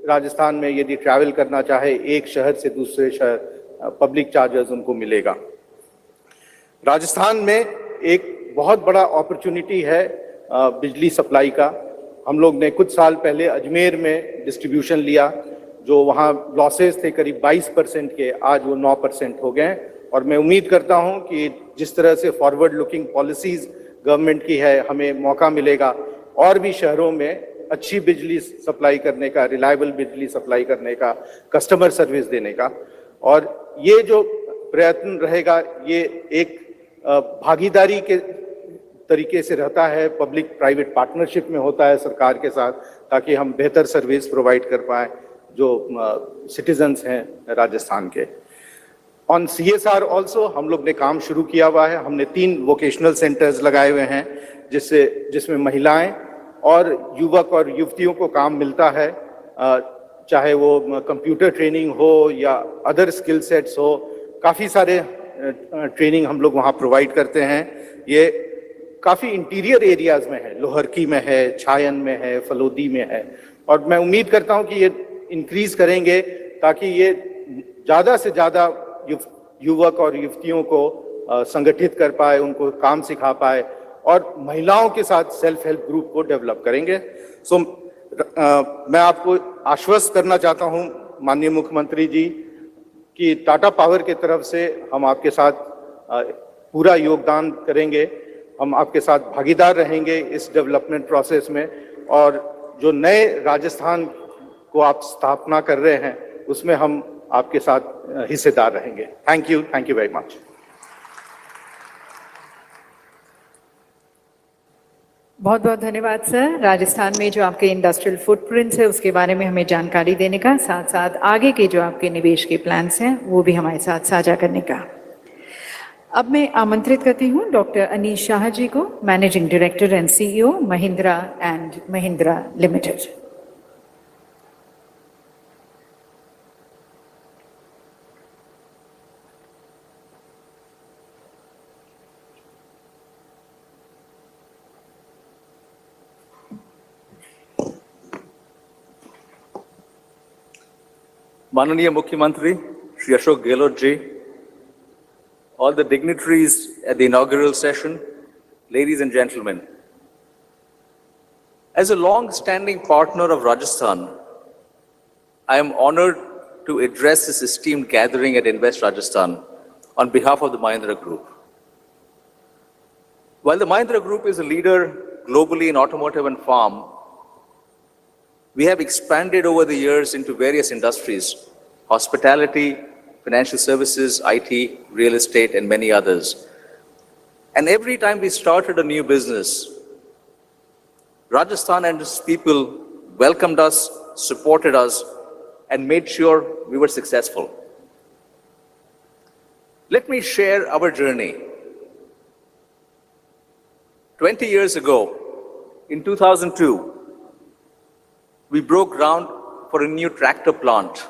Speaker 6: राजस्थान में यदि ट्रैवल करना चाहे एक शहर से दूसरे शहर, पब्लिक चार्जर्स उनको मिलेगा। राजस्थान में एक बहुत बड़ा अपॉर्चुनिटी है बिजली सप्लाई का। हम लोग ने कुछ साल पहले अजमेर में डिस्ट्रीब्यूशन लिया, जो वहाँ लॉसेस थे करीब 22% के, आज वो 9% हो गए। और मैं उम्मीद करता हूँ कि जिस तरह से फॉरवर्ड लुकिंग पॉलिसीज गवर्नमेंट की है, हमें मौका मिलेगा और भी शहरों में अच्छी बिजली सप्लाई करने का, रिलायबल बिजली सप्लाई करने का, कस्टमर सर्विस देने का। और ये जो प्रयत्न रहेगा ये एक भागीदारी के तरीके से रहता है, पब्लिक प्राइवेट पार्टनरशिप में होता है सरकार के साथ, ताकि हम बेहतर सर्विस प्रोवाइड कर पाएं जो सिटीजन्स हैं राजस्थान के। ऑन CSR ऑल्सो हम लोग ने काम शुरू किया हुआ है। हमने 3 वोकेशनल सेंटर्स लगाए हुए हैं जिसमें महिलाएं और युवक और युवतियों को काम मिलता है, चाहे वो कंप्यूटर ट्रेनिंग हो या अदर स्किल सेट्स हो। काफ़ी सारे ट्रेनिंग हम लोग वहाँ प्रोवाइड करते हैं। ये काफ़ी इंटीरियर एरियाज में है, लोहरकी में है, छायन में है, फलोदी में है, और मैं उम्मीद करता हूँ कि ये इंक्रीज करेंगे ताकि ये ज़्यादा से ज़्यादा युवक और युवतियों को संगठित कर पाए, उनको काम सिखा पाए, और महिलाओं के साथ सेल्फ हेल्प ग्रुप को डेवलप करेंगे। सो मैं आपको आश्वस्त करना चाहता हूँ माननीय मुख्यमंत्री जी कि टाटा पावर की तरफ से हम आपके साथ पूरा योगदान करेंगे, हम आपके साथ भागीदार रहेंगे इस डेवलपमेंट प्रोसेस में, और जो नए राजस्थान को आप स्थापना कर रहे हैं उसमें हम आपके साथ हिस्सेदार रहेंगे। Thank you very much.
Speaker 1: बहुत बहुत धन्यवाद सर। राजस्थान में जो आपके इंडस्ट्रियल फुटप्रिंट्स है उसके बारे में हमें जानकारी देने का, साथ साथ आगे के जो आपके निवेश के प्लान्स हैं वो भी हमारे साथ साझा करने का। अब मैं आमंत्रित करती हूँ डॉक्टर अनीश शाह जी को, managing director and CEO Mahindra and Mahindra limited.
Speaker 7: माननीय मुख्यमंत्री श्री अशोक गहलोत जी, all the dignitaries at the inaugural session, ladies and gentlemen. As a long-standing partner of Rajasthan, I am honored to address this esteemed gathering at Invest Rajasthan on behalf of the Mahindra Group. While the Mahindra Group is a leader globally in automotive and farm, we have expanded over the years into various industries: hospitality, financial services, IT, real estate, and many others. And every time we started a new business, Rajasthan and its people welcomed us, supported us, and made sure we were successful. Let me share our journey. 20 years ago, in 2002, we broke ground for a new tractor plant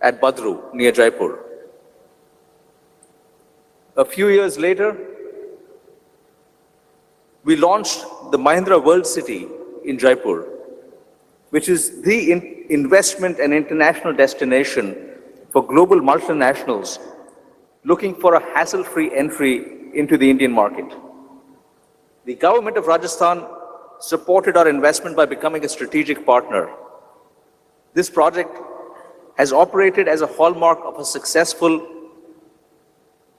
Speaker 7: at Badru, near Jaipur. A few years later, we launched the Mahindra World City in Jaipur, which is the investment and international destination for global multinationals looking for a hassle-free entry into the Indian market. The government of Rajasthan supported our investment by becoming a strategic partner. This project has operated as a hallmark of a successful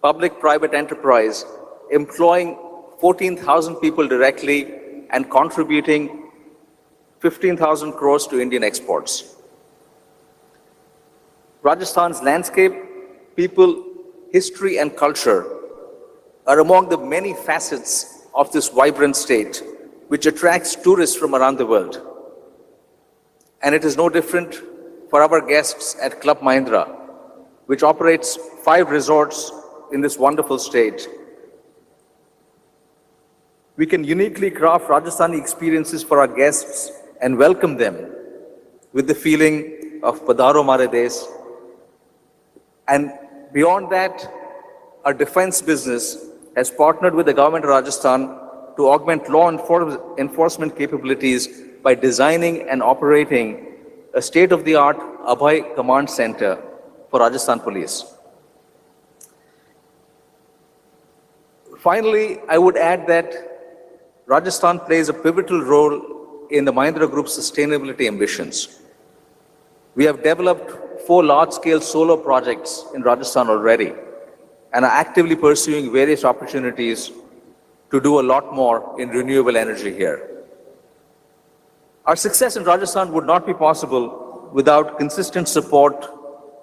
Speaker 7: public-private enterprise, employing 14,000 people directly and contributing 15,000 crores to Indian exports. Rajasthan's landscape, people, history, and culture are among the many facets of this vibrant state, which attracts tourists from around the world. And it is no different for our guests at Club Mahindra, which operates 5 resorts in this wonderful state. we can uniquely craft Rajasthani experiences for our guests and welcome them with the feeling of Padaro Mare Desh. And beyond that, our defense business has partnered with the government of Rajasthan to augment law enforcement capabilities by designing and operating a state-of-the-art Abhay Command Center for Rajasthan Police. Finally, I would add that Rajasthan plays a pivotal role in the Mahindra Group's sustainability ambitions. We have developed 4 large-scale solar projects in Rajasthan already and are actively pursuing various opportunities to do a lot more in renewable energy here. Our success in Rajasthan would not be possible without consistent support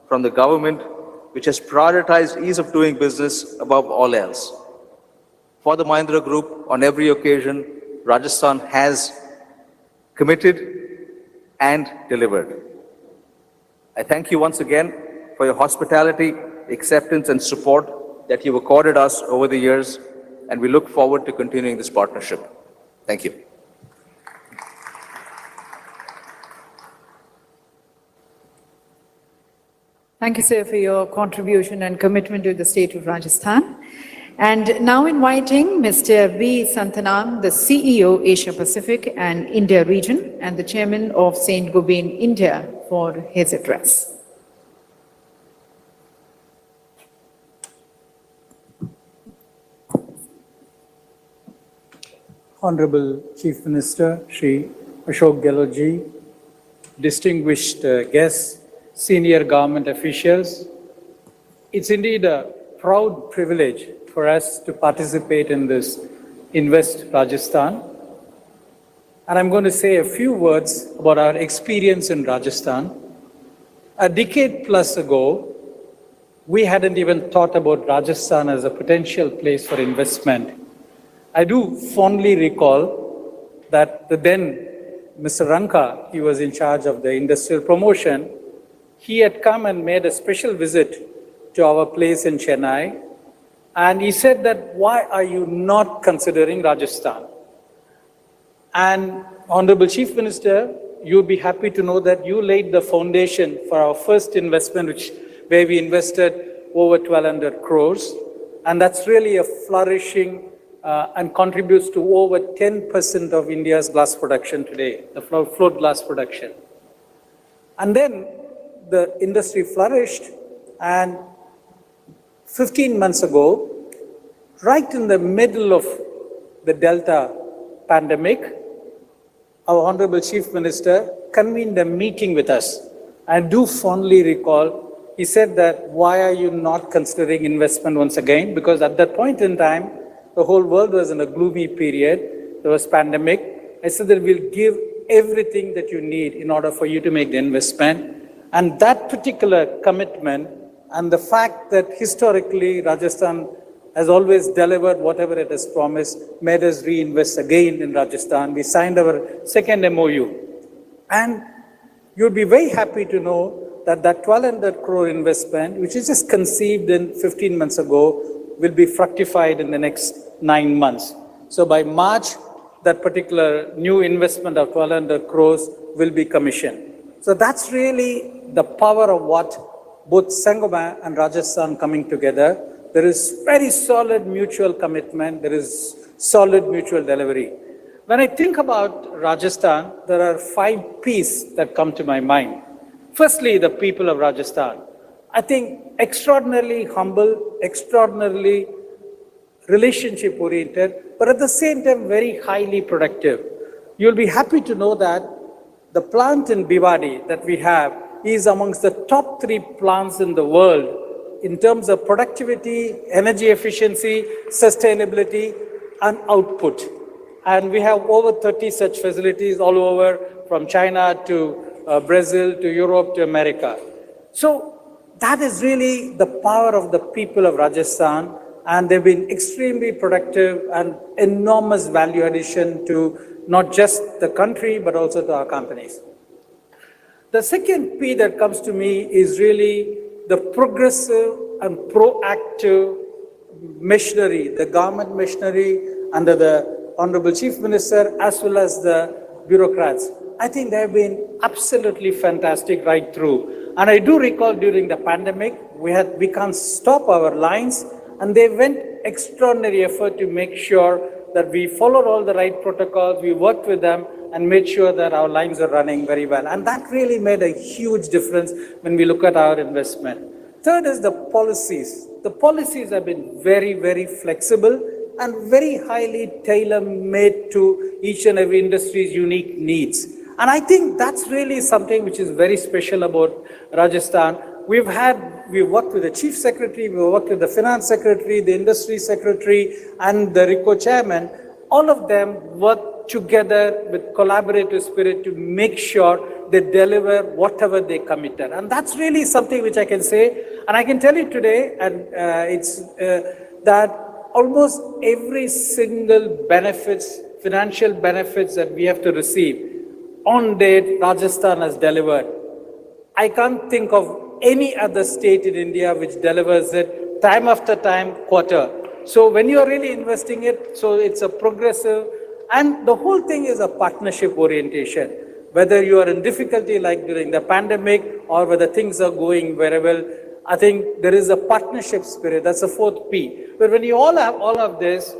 Speaker 7: from the government, which has prioritized ease of doing business above all else. For the Mahindra Group, on every occasion, Rajasthan has committed and delivered. I thank you once again for your hospitality, acceptance, and support that you've accorded us over the years, and we look forward to continuing this partnership. Thank you.
Speaker 1: Thank you, sir, for your contribution and commitment to the state of Rajasthan. And now inviting Mr. V. Santanam, the CEO, Asia Pacific and India region, and the chairman of St. Gobain, India, for his address.
Speaker 8: Honorable Chief Minister, Shri Ashok Gehlot Ji, distinguished guests, senior government officials, it's indeed a proud privilege for us to participate in this Invest Rajasthan. And I'm going to say a few words about our experience in Rajasthan. A decade plus ago, we hadn't even thought about Rajasthan as a potential place for investment. I do fondly recall that the then Mr. Ranka, he was in charge of the industrial promotion, he had come and made a special visit to our place in Chennai. And he said that, why are you not considering Rajasthan? And Honorable Chief Minister, you'll be happy to know that you laid the foundation for our first investment, where we invested over 1,200 crores. And that's really a flourishing and contributes to over 10% of India's glass production today, the float glass production. And then the industry flourished, and 15 months ago, right in the middle of the Delta pandemic, our Honorable Chief Minister convened a meeting with us. I do fondly recall, he said that, why are you not considering investment once again? Because at that point in time, the whole world was in a gloomy period. There was pandemic. I said that we'll give everything that you need in order for you to make the investment. And that particular commitment and the fact that historically Rajasthan has always delivered whatever it has promised made us reinvest again in Rajasthan. We signed our second MOU. And you'll be very happy to know that that 1,200 crore investment, which is just conceived in 15 months ago, will be fructified in the next 9 months. So by March, that particular new investment of 1,200 crores will be commissioned. So that's really the power of what both Saint-Gobain and Rajasthan coming together. There is very solid mutual commitment. There is solid mutual delivery. When I think about Rajasthan, there are 5 P's that come to my mind. Firstly, the people of Rajasthan. I think extraordinarily humble, extraordinarily relationship-oriented, but at the same time very highly productive. You'll be happy to know that the plant in Bhiwadi that we have is amongst the top 3 plants in the world in terms of productivity, energy efficiency, sustainability, and output. And we have over 30 such facilities all over, from China to Brazil to Europe to America. So that is really the power of the people of Rajasthan, and they've been extremely productive and enormous value addition to not just the country, but also to our companies. The second P that comes to me is really the progressive and proactive machinery, the government machinery under the Honorable Chief Minister, as well as the bureaucrats. I think they've been absolutely fantastic right through. And I do recall during the pandemic, we can't stop our lines, and they went extraordinary effort to make sure that we followed all the right protocols, we worked with them, and made sure that our lines are running very well. And that really made a huge difference when we look at our investment. Third is the policies. The policies have been very, very flexible and very highly tailor-made to each and every industry's unique needs. And I think that's really something which is very special about Rajasthan. We've worked with the Chief Secretary, we've worked with the Finance Secretary, the Industry Secretary, and the RICO Chairman. All of them work together with collaborative spirit to make sure they deliver whatever they committed. And that's really something which I can say. And I can tell you today, and it's that almost every single financial benefits that we have to receive, on date, Rajasthan has delivered. I can't think of any other state in India which delivers it time after time, quarter. So when you are really investing it, so it's a progressive, and the whole thing is a partnership orientation. Whether you are in difficulty like during the pandemic or whether things are going very well, I think there is a partnership spirit. That's the fourth P. But when you all have all of this,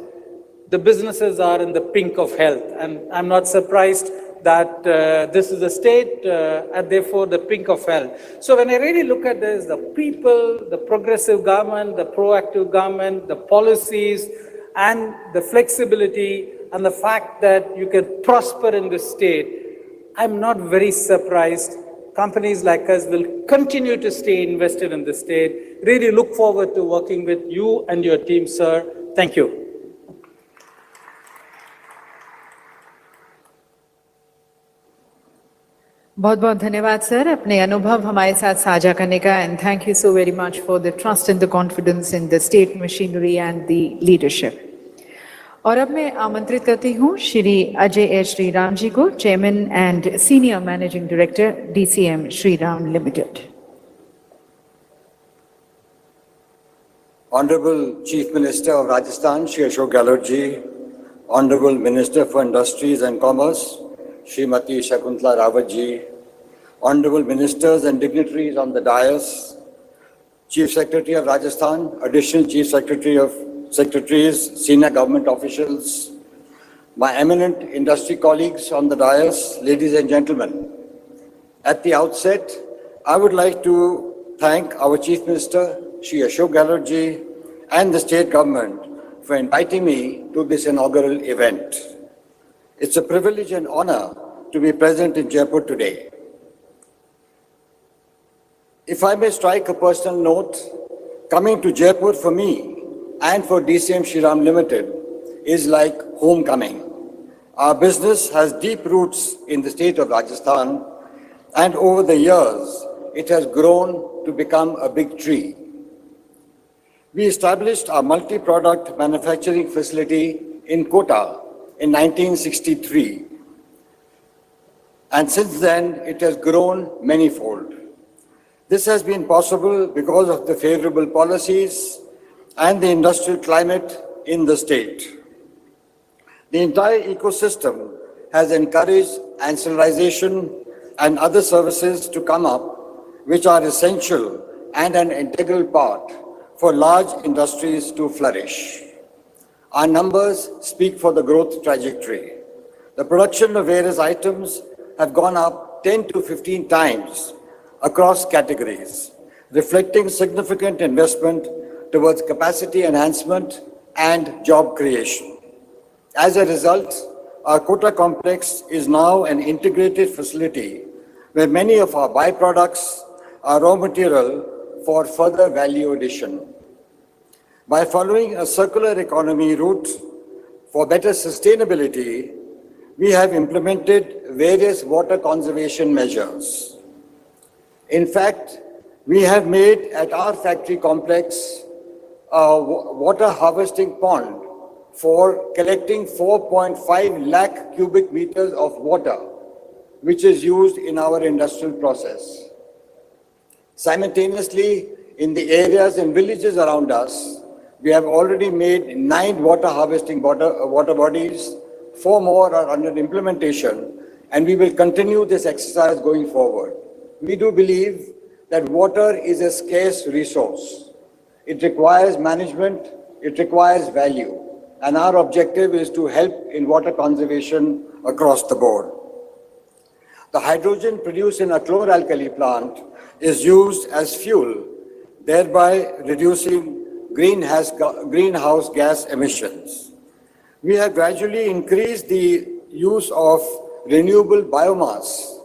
Speaker 8: the businesses are in the pink of health. And I'm not surprised that this is a state and therefore the pink of health. So when I really look at this, the people, the progressive government, the proactive government, the policies, and the flexibility, and the fact that you can prosper in this state, I'm not very surprised. Companies like us will continue to stay invested in the state. Really look forward to working with you and your team, sir. Thank you.
Speaker 1: बहुत बहुत धन्यवाद sir अपने अनुभव हमारे साथ साझा करने का and thank you so very much for the trust and the confidence in the state machinery and the leadership. और अब मैं आमंत्रित करती हूँ श्री अजय एच श्रीराम जी को, chairman and senior managing director DCM Shriram limited.
Speaker 9: Honorable Chief Minister of Rajasthan, Shri Ashok Gehlot ji, Honorable Minister for Industries and Commerce, Srimati Shakuntala Rawat ji, Honorable Ministers and dignitaries on the dais, Chief Secretary of Rajasthan, Additional Chief Secretaries, Senior Government Officials, my eminent industry colleagues on the dais, ladies and gentlemen. At the outset, I would like to thank our Chief Minister, Shri Ashok Gehlot ji, and the state government for inviting me to this inaugural event. It's a privilege and honor to be present in Jaipur today. If I may strike a personal note, coming to Jaipur for me and for DCM Shriram Limited is like homecoming. Our business has deep roots in the state of Rajasthan, and over the years, it has grown to become a big tree. We established our multi-product manufacturing facility in Kota in 1963. And since then, it has grown manifold. This has been possible because of the favorable policies and the industrial climate in the state. The entire ecosystem has encouraged ancillarization and other services to come up, which are essential and an integral part for large industries to flourish. Our numbers speak for the growth trajectory. The production of various items have gone up 10 to 15 times across categories, reflecting significant investment towards capacity enhancement and job creation. As a result, our Kota complex is now an integrated facility where many of our byproducts are raw material for further value addition. By following a circular economy route for better sustainability, we have implemented various water conservation measures. In fact, we have made at our factory complex a water harvesting pond for collecting 4.5 lakh cubic meters of water, which is used in our industrial process. Simultaneously, in the areas and villages around us, we have already made 9 water harvesting water bodies 4 more are under implementation, and we will continue this exercise going forward. We do believe that water is a scarce resource. It requires management, it requires value, and our objective is to help in water conservation across the board. The hydrogen produced in a chlor-alkali plant is used as fuel, thereby reducing greenhouse gas emissions. We have gradually increased the use of renewable biomass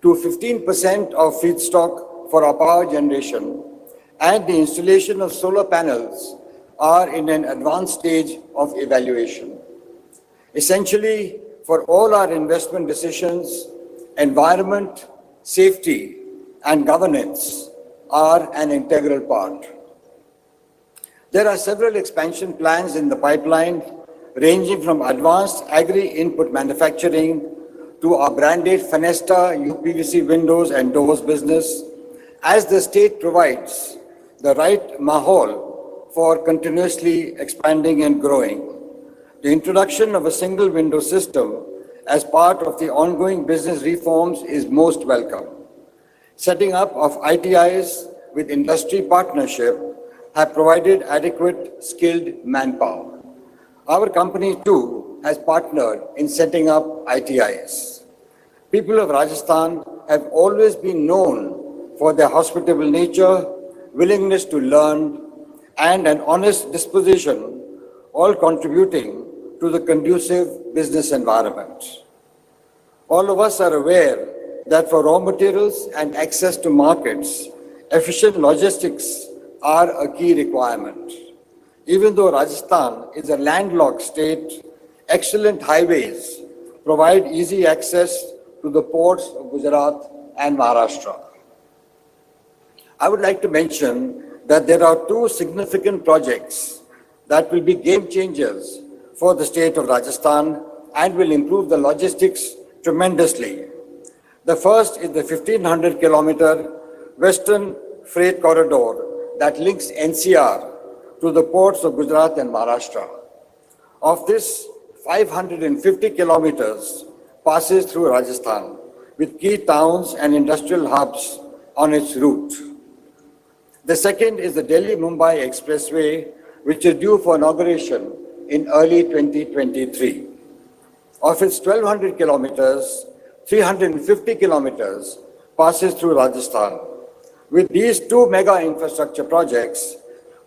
Speaker 9: to 15% of feedstock for our power generation, and the installation of solar panels are in an advanced stage of evaluation. Essentially, for all our investment decisions, environment, safety, and governance are an integral part. There are several expansion plans in the pipeline, ranging from advanced agri-input manufacturing to our branded Fenesta UPVC windows and doors business, as the state provides the right mahal for continuously expanding and growing. The introduction of a single window system as part of the ongoing business reforms is most welcome. Setting up of ITIs with industry partnership have provided adequate skilled manpower. Our company too has partnered in setting up ITIs. People of Rajasthan have always been known for their hospitable nature, willingness to learn, and an honest disposition, all contributing to the conducive business environment. All of us are aware that for raw materials and access to markets, efficient logistics are a key requirement. Even though Rajasthan is a landlocked state, excellent highways provide easy access to the ports of Gujarat and Maharashtra. I would like to mention that there are 2 significant projects that will be game changers for the state of Rajasthan and will improve the logistics tremendously. The first is the 1500-kilometer Western Freight Corridor that links NCR to the ports of Gujarat and Maharashtra. Of this, 550 kilometers passes through Rajasthan, with key towns and industrial hubs on its route. The second is the Delhi-Mumbai Expressway, which is due for inauguration in early 2023. Of its 1,200 kilometers, 350 kilometers passes through Rajasthan. With these 2 mega infrastructure projects,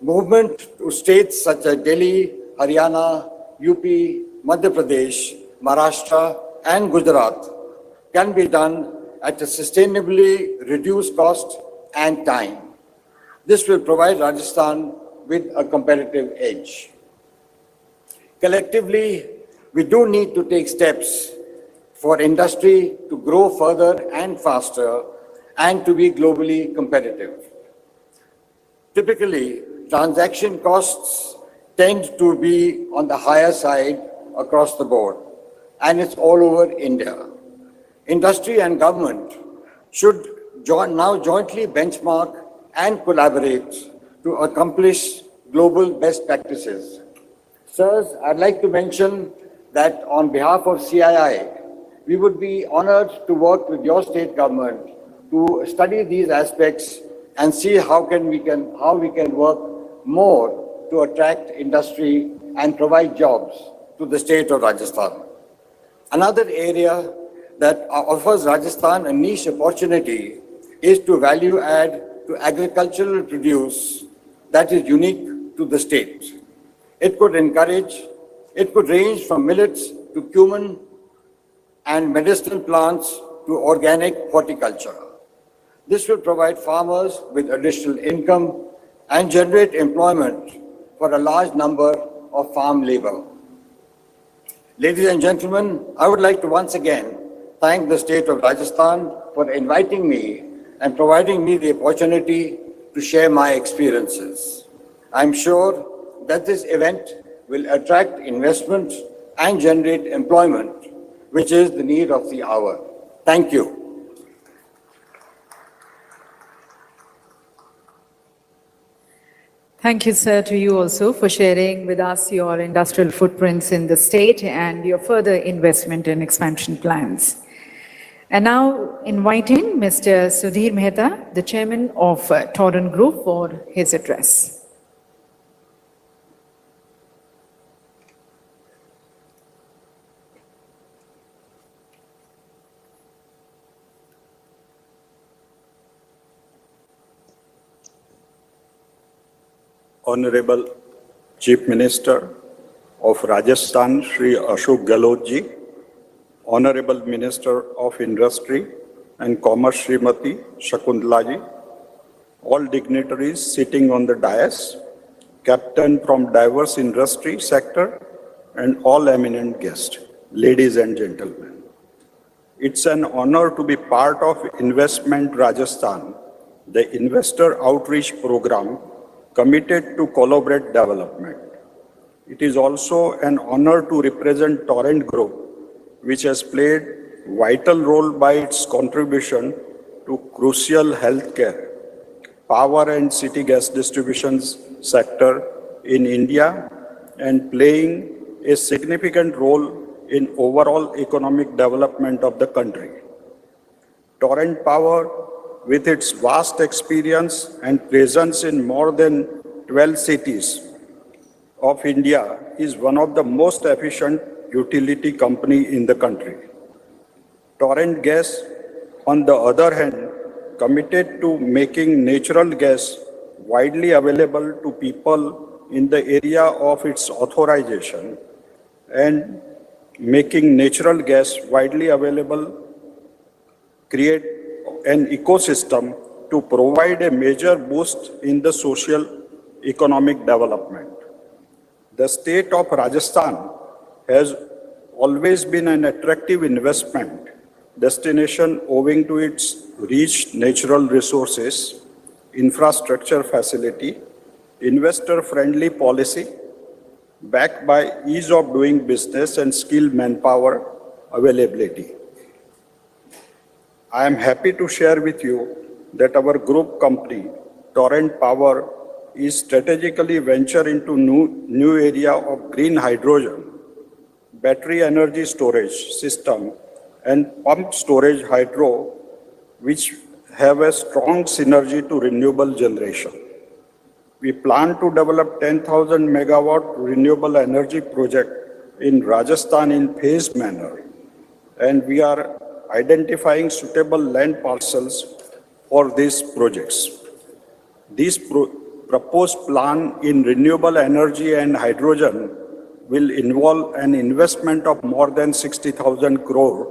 Speaker 9: movement to states such as Delhi, Haryana, UP, Madhya Pradesh, Maharashtra, and Gujarat can be done at a sustainably reduced cost and time. This will provide Rajasthan with a competitive edge. Collectively, we do need to take steps for industry to grow further and faster and to be globally competitive. Typically, transaction costs tend to be on the higher side across the board, and it's all over India. Industry and government should now jointly benchmark and collaborate to accomplish global best practices. Sirs, I'd like to mention that on behalf of CII, we would be honored to work with your state government to study these aspects and see how we can work more to attract industry and provide jobs to the state of Rajasthan. Another area that offers Rajasthan a niche opportunity is to value add to agricultural produce that is unique to the state. It could range from millets to cumin and medicinal plants to organic horticulture. This will provide farmers with additional income and generate employment for a large number of farm labor. Ladies and gentlemen, I would like to once again thank the state of Rajasthan for inviting me and providing me the opportunity to share my experiences. I'm sure that this event will attract investment and generate employment, which is the need of the hour. Thank you.
Speaker 1: Thank you, sir, to you also for sharing with us your industrial footprints in the state and your further investment and expansion plans. And now inviting Mr. Sudhir Mehta, the chairman of Torrent Group, for his address.
Speaker 10: Honorable Chief Minister of Rajasthan, Shri Ashok Gehlot ji, Honorable Minister of Industry and Commerce, Srimati Shakuntala ji, all dignitaries sitting on the dais, captain from diverse industry sector, and all eminent guests, ladies and gentlemen. It's an honor to be part of Investment Rajasthan, the investor outreach program committed to collaborate development. It is also an honor to represent Torrent Group, which has played a vital role by its contribution to crucial healthcare, power and city gas distribution sector in India and playing a significant role in overall economic development of the country. Torrent Power, with its vast experience and presence in more than 12 cities of India, is one of the most efficient utility company in the country. Torrent Gas, on the other hand, committed to making natural gas widely available to people in the area of its authorization, and making natural gas widely available create an ecosystem to provide a major boost in the social economic development. The state of Rajasthan has always been an attractive investment destination owing to its rich natural resources, infrastructure facility, investor-friendly policy, backed by ease of doing business and skilled manpower availability. I am happy to share with you that our group company, Torrent Power, is strategically venture into new area of green hydrogen, battery energy storage system, and pump storage hydro, which have a strong synergy to renewable generation. We plan to develop 10,000 megawatt renewable energy project in Rajasthan in phased manner, and we are identifying suitable land parcels for these projects. This proposed plan in renewable energy and hydrogen will involve an investment of more than 60,000 crore,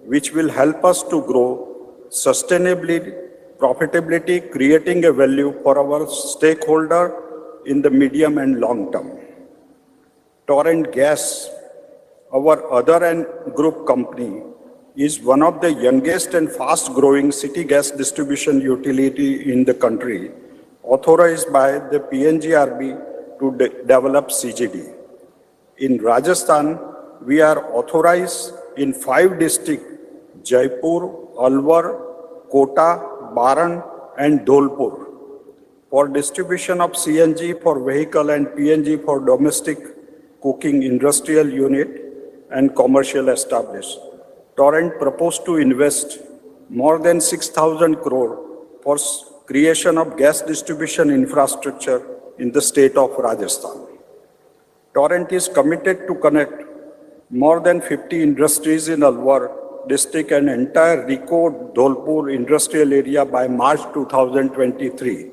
Speaker 10: which will help us to grow sustainably, profitability, creating a value for our stakeholder in the medium and long term. Torrent Gas, our other and group company, is one of the youngest and fast-growing city gas distribution utility in the country, authorized by the PNGRB to develop CGD. In Rajasthan, we are authorized in 5 districts: Jaipur, Alwar, Kota, Baran, and Dholpur, for distribution of CNG for vehicle and PNG for domestic cooking industrial unit and commercial established. Torrent proposed to invest more than 6,000 crore for creation of gas distribution infrastructure in the state of Rajasthan. Torrent is committed to connect more than 50 industries in Alwar district and entire Rico Dholpur industrial area by March 2023.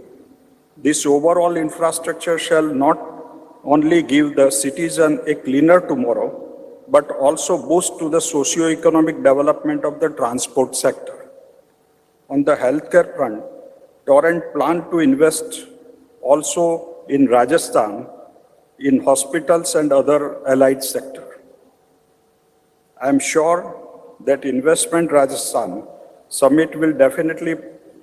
Speaker 10: This overall infrastructure shall not only give the citizen a cleaner tomorrow, but also boost to the socio-economic development of the transport sector. On the healthcare front, Torrent planned to invest also in Rajasthan in hospitals and other allied sector. I am sure that Investment Rajasthan Summit will definitely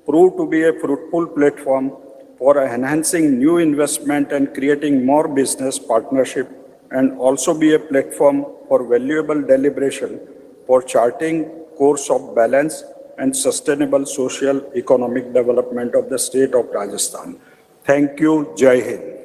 Speaker 10: prove to be a fruitful platform for enhancing new investment and creating more business partnership, and also be a platform for valuable deliberation for charting course of balance and sustainable social economic development of the state of Rajasthan. Thank you. Jai Hind.